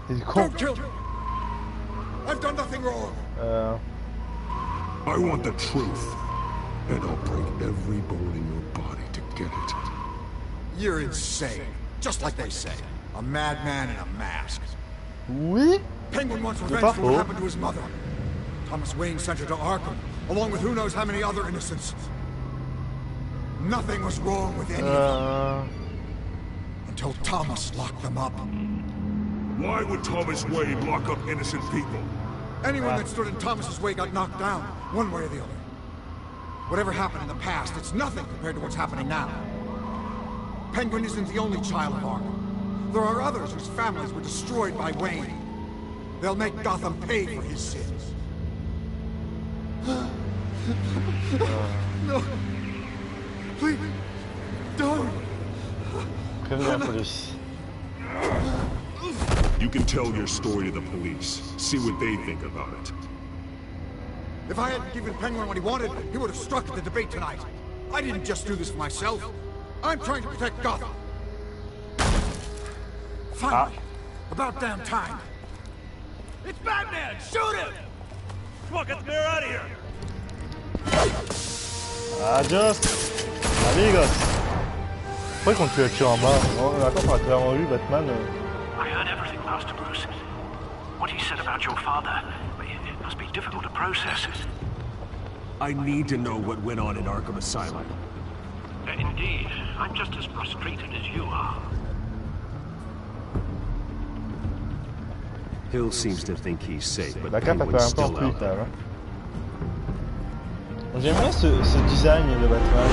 Il est con. I've done nothing wrong. I want the truth, and I'll break every bone in your body to get it. You're insane. Just like they say. A madman in a mask. Oui? Penguin wants revenge for what happened to his mother. Thomas Wayne sent her to Arkham, along with who knows how many other innocents. Nothing was wrong with any of them. Until Thomas locked them up. Why would Thomas Wayne lock up innocent people? Anyone that stood in Thomas's way got knocked down, one way or the other. Whatever happened in the past, it's nothing compared to what's happening now. Penguin isn't the only child of Arkham. There are others whose families were destroyed by Wayne. They'll make Gotham pay for his sins. No. Please, don't. Prévenez la police. You can tell your story to the police. See what they think about it. If I hadn't given Penguin what he wanted, he would have struck at the debate tonight. I didn't just do this for myself. I'm trying to protect Gotham. Finally. About damn time. It's Batman! Shoot him! Come on, get the mayor out of here! Adios, amigos. Pourquoi qu'on tue le tueur en bas? Attends, on a clairement vu Batman. I heard everything, Master Bruce. What he said about your father, it must be difficult to process. I need to know what went on in Arkham Asylum. Indeed, I'm just as frustrated as you are. Hill seems to think he's safe, but La cape a fait Penguin's un peu en still plus out tard. there. J'aime bien ce design de Batman.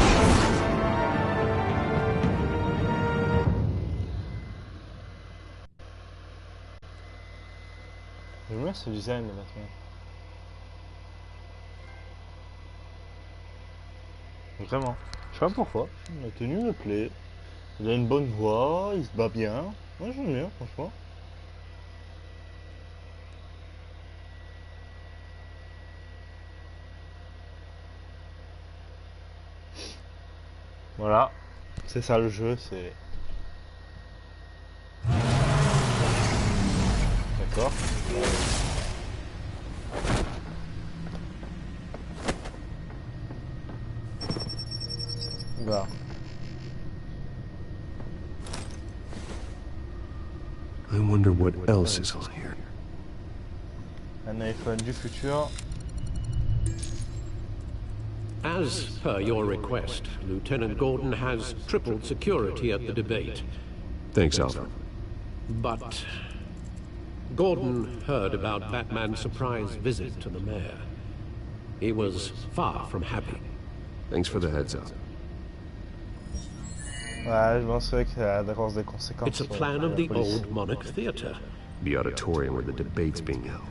J'aime bien ce design de Batman. Vraiment. Je sais pas pourquoi. La tenue me plaît. Il a une bonne voix, il se bat bien. Moi j'aime bien, franchement. Voilà. C'est ça le jeu, c'est... D'accord. Voilà. I wonder what else is on here. Un iPhone du futur. As per your request, Lieutenant Gordon has tripled security at the debate. Thanks, Alfred. But Gordon heard about Batman's surprise visit to the mayor. He was far from happy. Thanks for the heads up. Ouais, je pense que ça a des conséquences. It's a plan of the old Monarch Theatre. The auditorium where the debate's being held.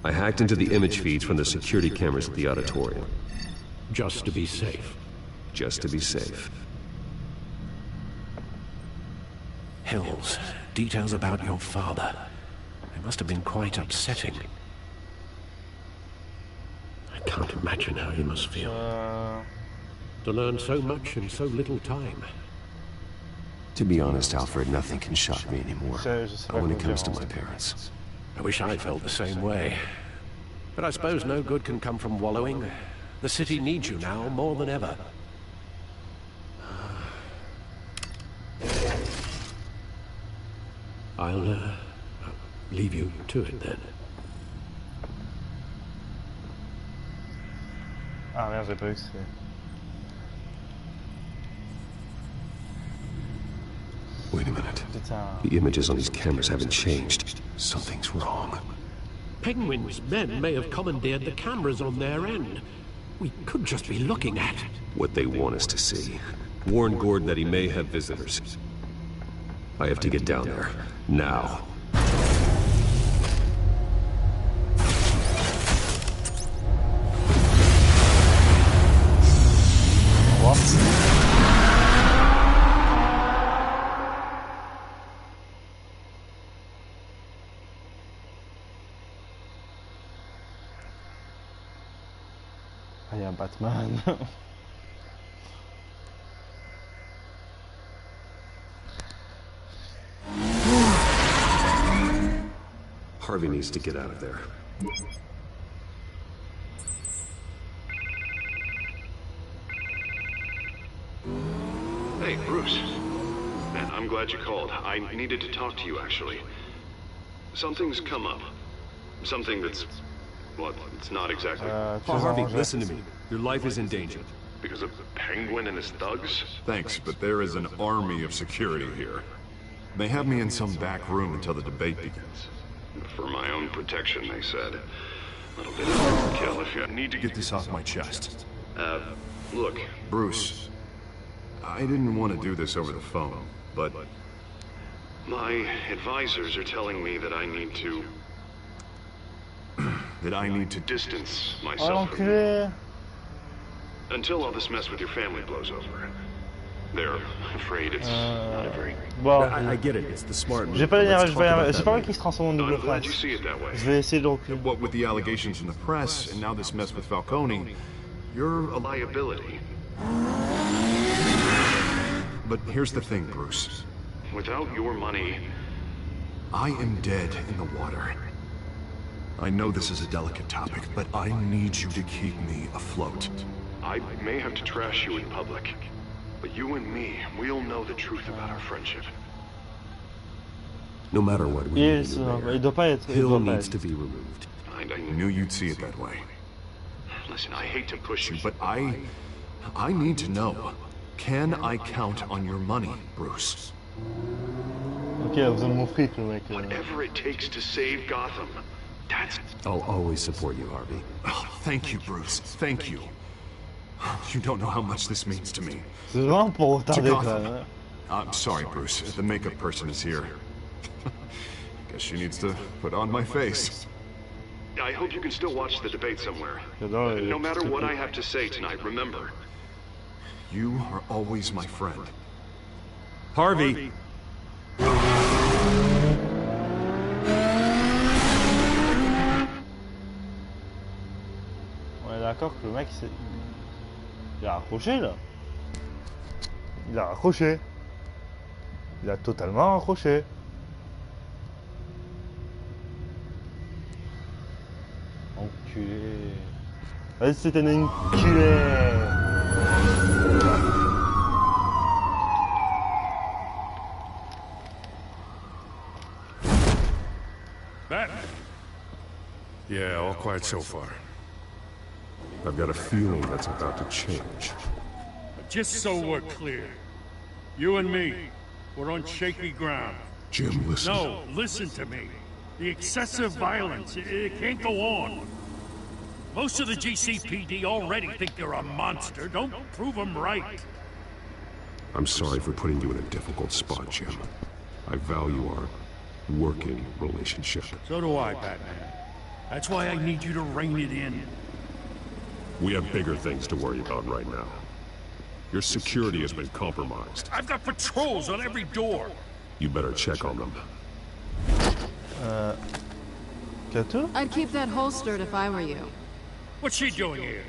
I hacked into the image feeds from the security cameras at the auditorium. Just to be safe. Just to be safe. Hills, details about your father. They must have been quite upsetting. I can't imagine how he must feel. To learn so much in so little time. To be honest, Alfred, nothing can shock me anymore. Not when it comes to my parents. I wish I felt the same way. But I suppose no good can come from wallowing. The city needs you now more than ever. I'll leave you to it then. Ah merde, j'ai pas vu que Wait a minute. The images on these cameras haven't changed. Something's wrong. Penguin's men may have commandeered the cameras on their end. We could just be looking at what they want us to see. Warn Gord that he may have visitors. I have to get down there. Now. Ah, il y a un Batman. Harvey needs to get out of there. Hey, Bruce. Man, I'm glad you called. I needed to talk to you, actually. Something's come up. Something that's... well, it's not exactly... Harvey, listen to me. Your life is in danger. Because of the Penguin and his thugs? Thanks, but there is an army of security here. They have me in some back room until the debate begins. For my own protection, they said. A little bit of overkill if you... Need to get this off my chest. Look. Bruce, I didn't want to do this over the phone, but... my advisors are telling me that I need to... distance myself from you. Until all this mess with your family blows over. They're afraid it's not a very... Bon, I get it. It's the smart move. J'ai pas envie qu'il se transforme en double face. Je vais essayer de reculer. What with the allegations in the press, and now this mess with Falcone, you're a liability. But here's the thing, Bruce. Without your money... I am dead in the water. I know this is a delicate topic, but I need you to keep me afloat. I may have to trash you in public, but you and me, we'll know the truth about our friendship. No matter what we do, Hill needs to be removed. I knew you'd see it that way. Listen, I hate to push you, but I need to know. Can I count on your money, Bruce? Ok, il a besoin de mon fric, le mec. Whatever it takes to save Gotham. I'll always support you, Harvey. Oh, thank you, Bruce. Thank you. You don't know how much this means to me. C'est vraiment pour retarder, quand même. I'm sorry, Bruce. The makeup person is here. Guess she needs to put on my face. I hope you can still watch the debate somewhere. No matter what I have to say tonight, remember. You are always my friend. Harvey! On est d'accord que le mec, il a raccroché, là. Il a raccroché. Il a totalement raccroché. Enculé. Vas-y, c'était un enculé. Batman. Yeah, all quiet so far. I've got a feeling that's about to change. Just so we're clear, you and me, we're on shaky ground. Jim, listen. No, listen to me. The excessive violence, it can't go on. Most of the GCPD already think you're a monster. Don't prove them right. I'm sorry for putting you in a difficult spot, Jim. I value our working relationship. So do I, Batman. That's why I need you to rein it in. We have bigger things to worry about right now. Your security has been compromised. I've got patrols on every door. You better check on them. Kato? I'd keep that holstered if I were you. What's she doing here?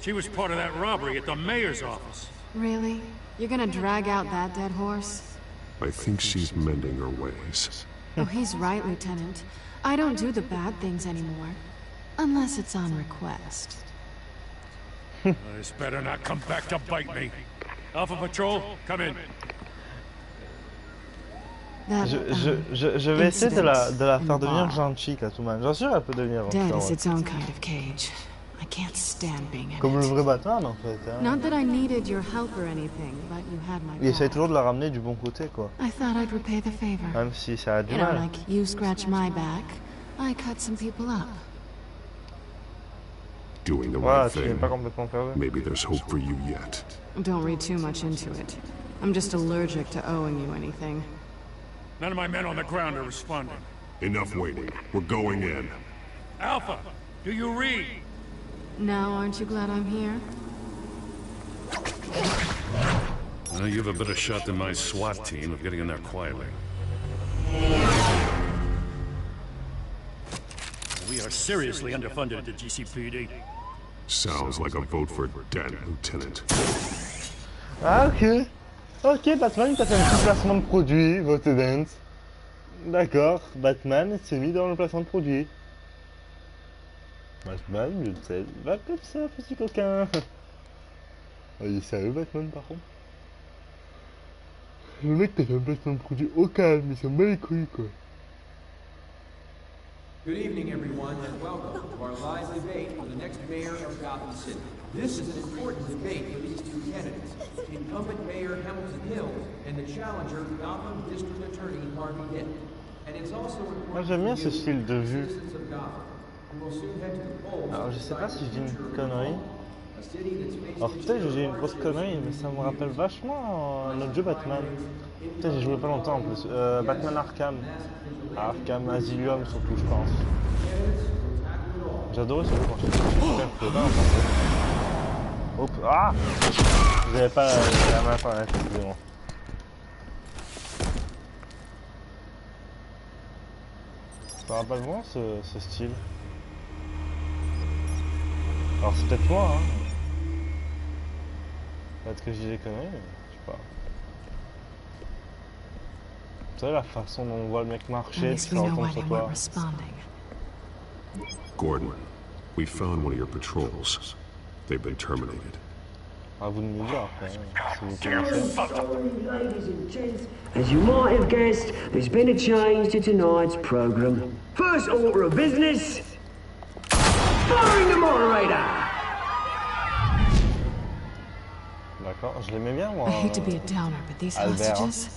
She was part of that robbery at the mayor's office. Really? You're gonna drag out that dead horse? I think she's mending her ways. Oh, he's right, Lieutenant. I don't do the bad things anymore. Unless it's on request. This better not come back to bite me. Alpha Patrol, come in. Je vais essayer de la faire devenir gentille, Catwoman. J'en suis sûr, elle peut devenir gentille. Comme le vrai Batman, en fait. Hein. Not that I needed your help or anything, but you had my Il essaye toujours de la ramener du bon côté, quoi. I thought I'd repay the favor. Même si ça a du mal. Like you scratch my back, I cut some people up. Doing the right thing. Maybe there's hope for you yet. Don't read too much into it. I'm just allergic to owing you anything. None of my men on the ground are responding. Enough waiting. We're going in. Alpha, do you read? Now, aren't you glad I'm here? Well, you have a better shot than my SWAT team of getting in there quietly. We are seriously underfunded at the GCPD. Sounds like a vote for Dent, Lieutenant. Ah, ok. Ok, Batman, il t'a fait un petit placement de produit, vote Dent. D'accord, Batman s'est mis dans le placement de produit. Batman, je sais, va comme ça, petit coquin. Il est sérieux, Batman, par contre. Le mec t'a fait un placement de produit au calme, il s'en bat les couilles, quoi. Good evening, everyone, and welcome to our live debate for the next mayor of Gotham City. This is an important debate for these two candidates, incumbent Mayor Hamilton Hill and the challenger, Gotham District Attorney Harvey Dent. And it's also important. Moi, j'aime bien ce style de vue. Alors, je sais pas si je dis une connerie. Alors, peut-être que j'ai une grosse connerie, mais ça me rappelle vachement notre jeu Batman. Peut-être j'ai joué pas longtemps en plus. Batman Arkham. Arkham Asylum surtout, je pense. J'adorais ce jeu quand j'étais petit. Hop, ah! Vous avez pas la main par la tête, excusez-moi. Ça rappelle vraiment ce style. Alors c'est peut-être moi, hein. Peut-être que je dis des conneries, mais je sais pas. Vous savez la façon dont on voit le mec marcher, puis ça retombe sur toi. Gordon, we found one of your patrols. They've been terminated. À vous de me dire après, si vous connaissez. As you might have guessed, there's been a change to tonight's program. First order of business, firing the moderator. D'accord, je l'aimais bien moi. I hate to be a downer, but these hostages,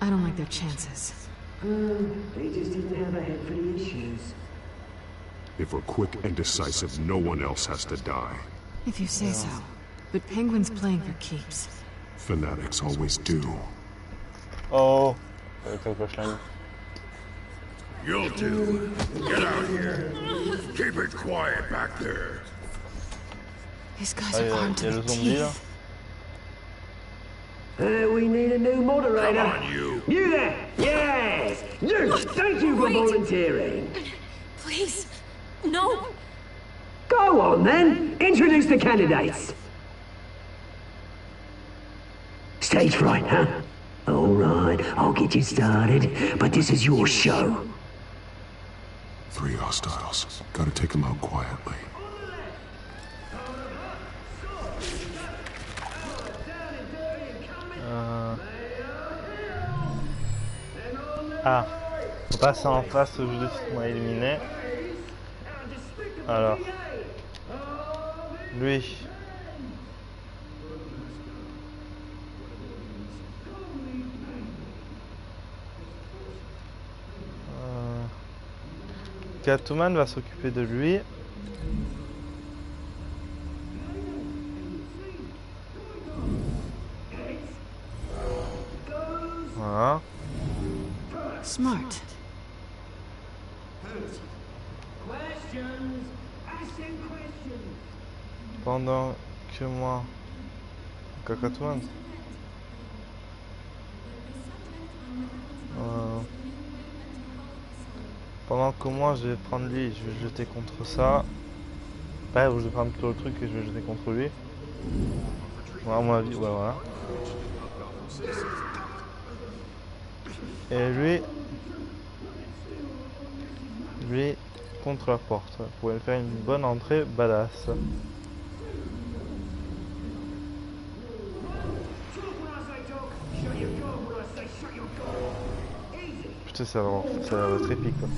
I don't like their chances. They just didn't have a head for the issues. If we're quick and decisive, no one else has to die. If you say so. But Penguin's playing for keeps. Fanatics always do. Oh, You'll do. Get out here. Keep it quiet back there. These guys are armed to the teeth. We need a new moderator. Come on, you. You there? Yes. You. Thank you for volunteering. Please, no. Go on then. Introduce the candidates. Stage fright, huh? All right, I'll get you started, but this is your show. 3 hostiles. Gotta take them out quietly. Ah, faut passer en face au jeu de qui m'a éliminé. Alors, lui. Catwoman va s'occuper de lui. Voilà. Smart. Pendant que moi... Catwoman. Pendant que moi je vais prendre lui, je vais jeter contre ça. Bref, je vais prendre plutôt le truc et je vais jeter contre lui. Voilà, à mon avis, ouais, voilà. Et lui contre la porte. Vous pouvez faire une bonne entrée badass. Putain, ça va être épique quoi.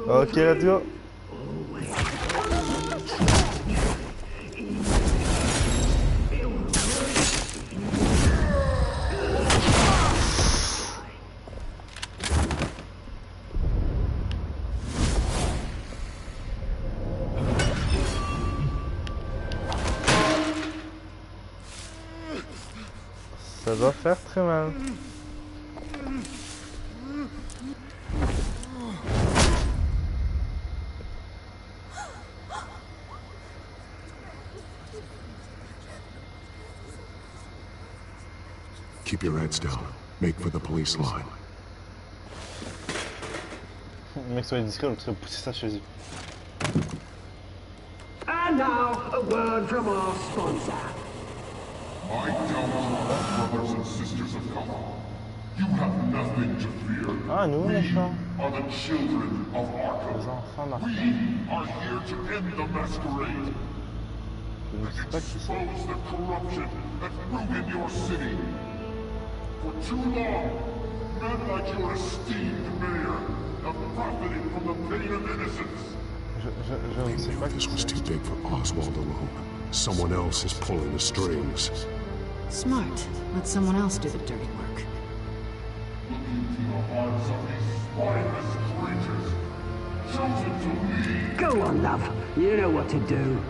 Ok, let's go. Ça doit faire très mal. Keep your heads down. Make for the police line. Le mec soit discret, l'autre pousser ça chez lui. And now, a word from our sponsor. My downfall, brothers and sisters of Gotham. You have nothing to fear. Ah, nous, méchants. We are the children of Arkham. Les enfants We are here to end the masquerade. Expose the corruption that ruined your city. For too long, men like your esteemed mayor have profited from the pain of innocence. They knew this was too big for Oswald alone. Someone else is pulling the strings. Smart. Let someone else do the dirty work. Look into the hearts of these spineless creatures, chosen to lead. Go on, love. You know what to do.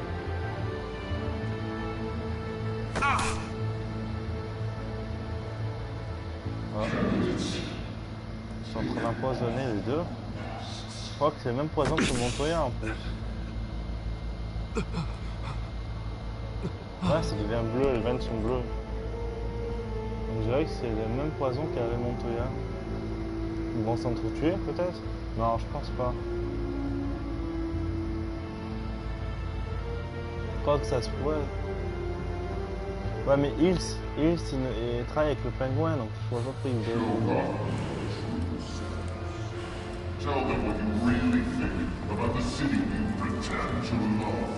Ils sont en train d'empoisonner les deux. Je crois que c'est le même poison que le Montoya en plus. Ouais, ça devient bleu, les veines sont bleues. On dirait que c'est le même poison qu'avait Montoya. Ils vont s'entretuer peut-être? Non, je pense pas. Je crois que ça se pourrait. Ouais, mais Hills il travaille avec le pingouin, donc je vois pas pourquoi il me donne. Tell them what you really think about the city you pretend to love.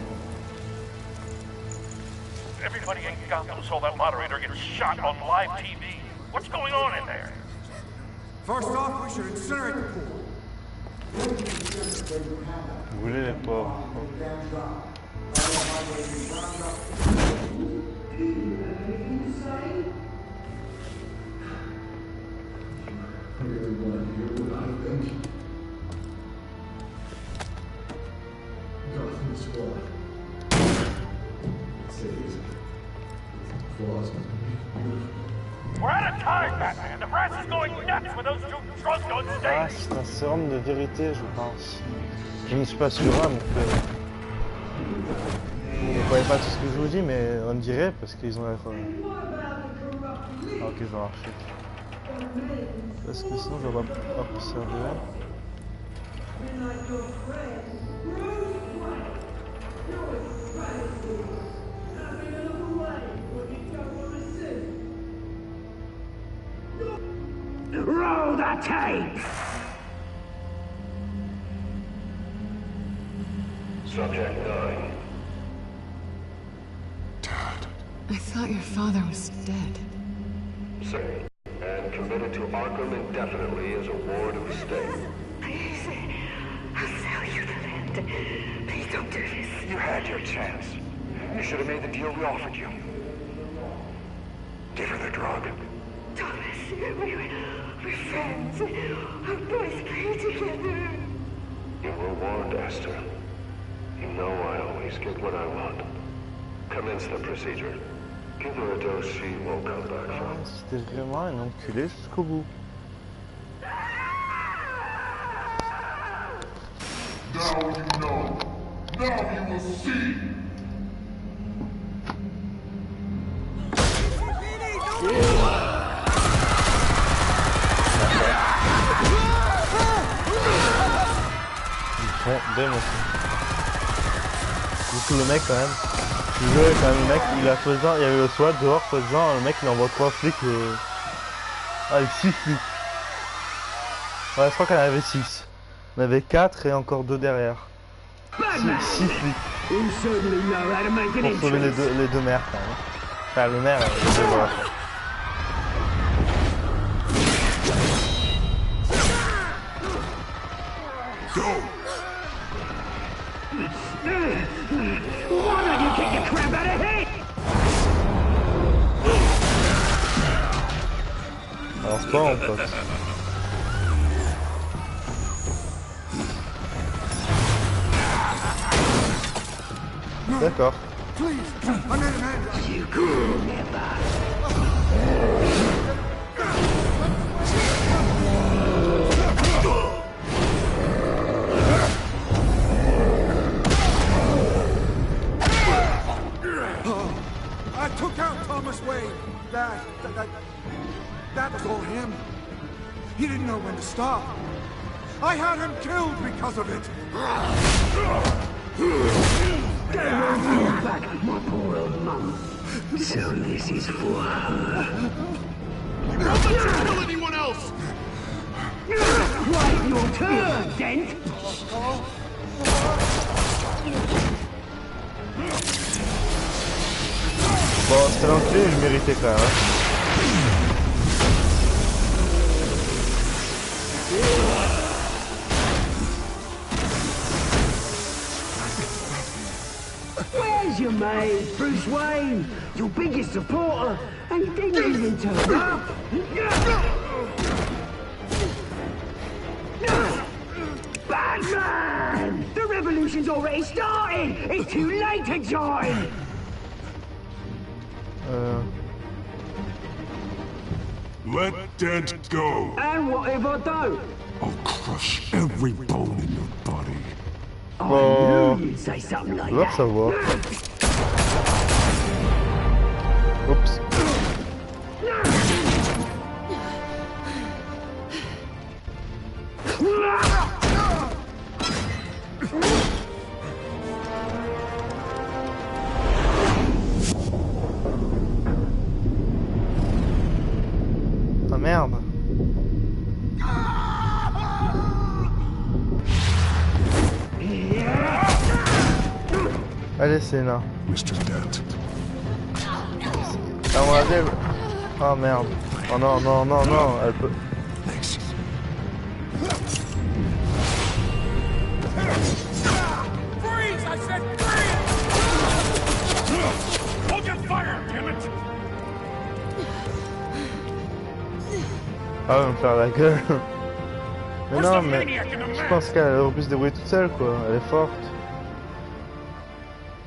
Everybody in Gotham saw that moderator get shot on live TV. What's going on in there? First off, we should incinerate the pool. Vous voulez les pauvres. Everyone hear what I think? Gotham's flawed. Cities. Flaws must be beautiful. We're out of time, Batman! The press is going nuts with those two drunk on Ah, stage! c'est un sérum de vérité, je pense. Je ne suis pas sûr, donc vous ne voyez pas tout ce que je vous dis, mais on dirait parce qu'ils ont l'air. Ah, ok, ça marche. Parce que sinon, je ne vais pas observer. Roll the tape! Subject 9. I thought your father was dead. Sir, and committed to Arkham indefinitely as a ward of the state. Please, I'll sell you the land. Please don't do this. You had your chance. You should have made the deal we offered you. Give her the drug. Thomas, we're friends. Our boys play together. You were warned, Esther. You know I always get what I want. Commence the procedure. Give her a dose she won't come back from. C'était vraiment un enculé jusqu'au bout. Now you know. Now you will see. démonté. Du coup le mec quand même, le jeu quand même le mec, il a faisant, il y avait le SWAT dehors faisant, le mec il envoie 3 flics avec 6 flics. Ouais je crois qu'il y en avait 6. On avait 4 et encore 2 derrière. 6 flics. Pour sauver les deux maires quand même. Enfin le maire, les deux voilà. Why don't you kick the crap out of here? Alors c'est pas mon pote. D'accord. I took out Thomas Wayne. That was all him. He didn't know when to stop. I had him killed because of it. Back, my poor old mum. So this is for her. Don't let you kill anyone else! Right, your turn, Dent. Bon, c'était l'entrée, je méritais quand même. Where's your mate, Bruce Wayne? Your biggest supporter, and he didn't even turn up. Batman! The revolution's already started! It's too late to join! Let Dent go. And what if I don't? I'll crush every bone in your body. I knew you'd say something like that. Savoir. Oups. Ah merde. Allez, c'est là. Mr. Dent. Ah, on va dire... Oh merde. Oh non, non, non, non, elle peut... Thanks. Freeze! I said freeze! Hold your fire, damn it! Ah, elle va me faire la gueule. Mais non, mais... Je pense qu'elle aurait pu se débrouiller toute seule, quoi. Elle est forte.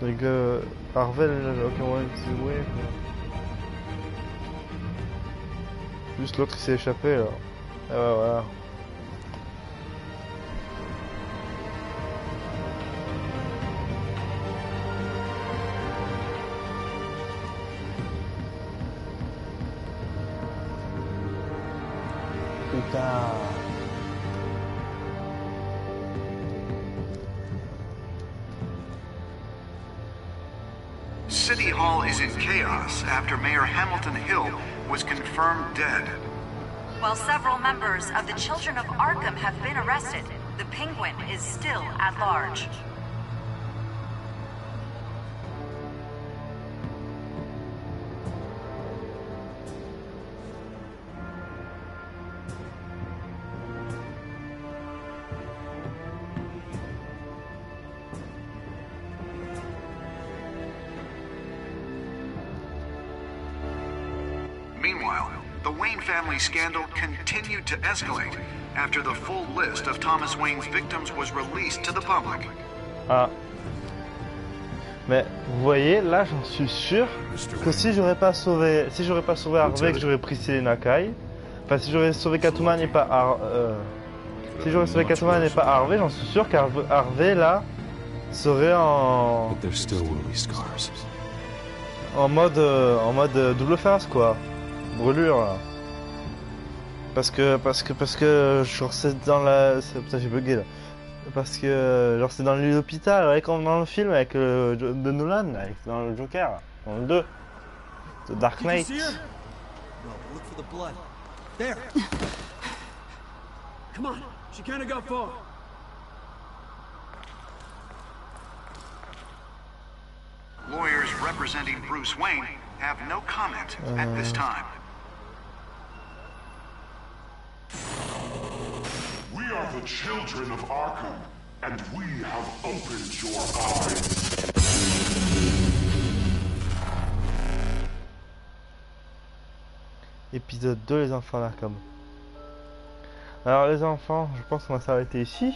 Donc, Harvey, j'ai aucun moyen de se débrouiller, quoi. Juste l'autre, il s'est échappé, là. Ah ouais, voilà. Putain. City Hall is in chaos after Mayor Hamilton Hill was confirmed dead. While several members of the Children of Arkham have been arrested, the Penguin is still at large. Meanwhile, the Wayne family scandal continued to escalate after the full list of Thomas Wayne's victims was released to the public. Ah. Mais vous voyez, là j'en suis sûr que si j'aurais pas sauvé Harvey, que j'aurais pris Selina Kyle, enfin si j'aurais sauvé Catwoman et pas Harvey, j'en suis sûr qu'Harvey là serait en mode double face quoi. Brûlure là. Parce que genre c'est dans la... Putain j'ai bugué là. Parce que, genre, c'est dans l'hôpital, ouais, comme dans le film avec de Nolan, dans le Joker, dans le 2, The Dark Knight. Look for the blood. There. Come on, she can't have got far. Lawyers representing Bruce Wayne have no comment at this time. We are the children of Arkham, and we have opened your eyes. Épisode 2, les enfants d'Arkham. Alors les enfants, je pense qu'on va s'arrêter ici.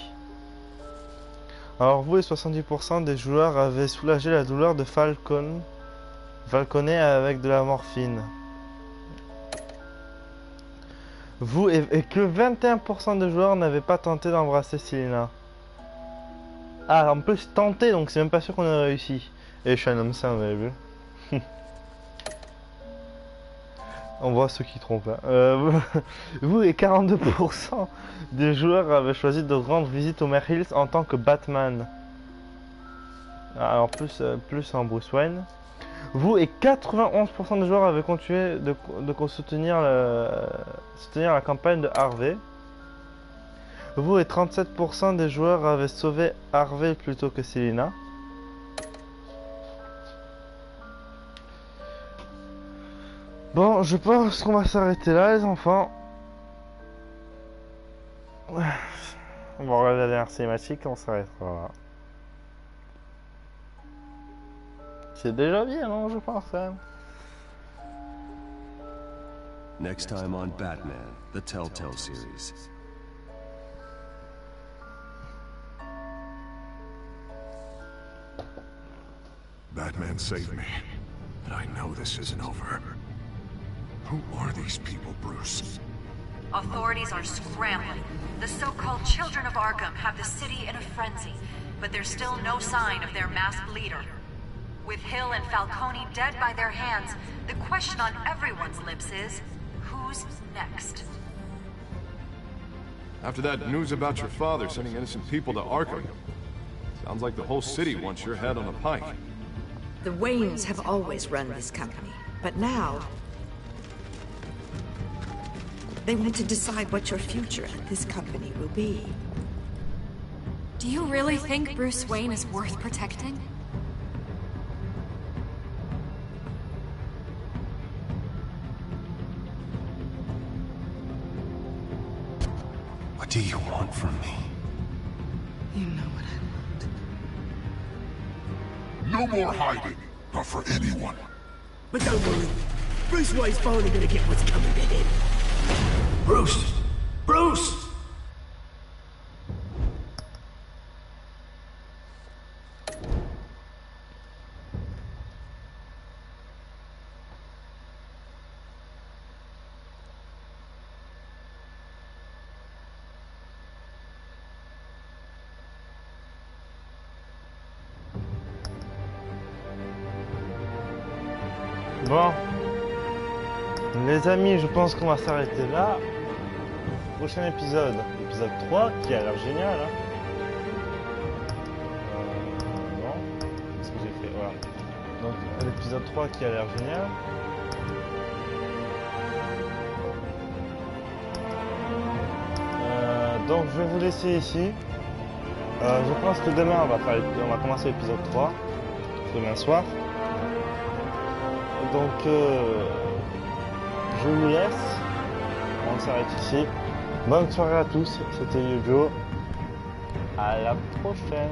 Alors vous et 70% des joueurs avaient soulagé la douleur de Falcone avec de la morphine. Vous et que 21% des joueurs n'avaient pas tenté d'embrasser Selina. Ah, en plus tenté, donc c'est même pas sûr qu'on ait réussi. Et je suis un homme sain, vous avez vu. On voit ceux qui trompent. Hein. Vous et 42% des joueurs avaient choisi de rendre visite au Mayor Hills en tant que Batman. Alors plus en Bruce Wayne. Vous et 91% des joueurs avaient continué de soutenir la campagne de Harvey. Vous et 37% des joueurs avaient sauvé Harvey plutôt que Selina. Bon, je pense qu'on va s'arrêter là, les enfants. On va regarder la dernière cinématique et on s'arrêtera là. C'est déjà bien, non, je pense, quand même. Next time on Batman, the Telltale series. Batman saved me, but I know this isn't over. Who are these people, Bruce? Authorities are scrambling. The so-called Children of Arkham have the city in a frenzy, but there's still no sign of their masked leader. With Hill and Falcone dead by their hands, the question on everyone's lips is, who's next? After that news about your father sending innocent people to Arkham, sounds like the whole city wants your head on a pike. The Waynes have always run this company, but now they want to decide what your future at this company will be. Do you really think Bruce Wayne is worth protecting? What do you want from me? You know what I No want. more hiding, not for anyone. But don't worry, Bruce Wayne's finally gonna get what's coming to him. Bruce! Bruce! Bon, les amis, je pense qu'on va s'arrêter là. Prochain épisode, épisode 3, qui a l'air génial. Hein. Bon, qu'est-ce que j'ai fait? Voilà. Donc, l'épisode 3 qui a l'air génial. Donc, je vais vous laisser ici. Je pense que demain, on va commencer l'épisode 3. Demain soir. Donc, je vous laisse. On s'arrête ici. Bonne soirée à tous. C'était Yojo. À la prochaine.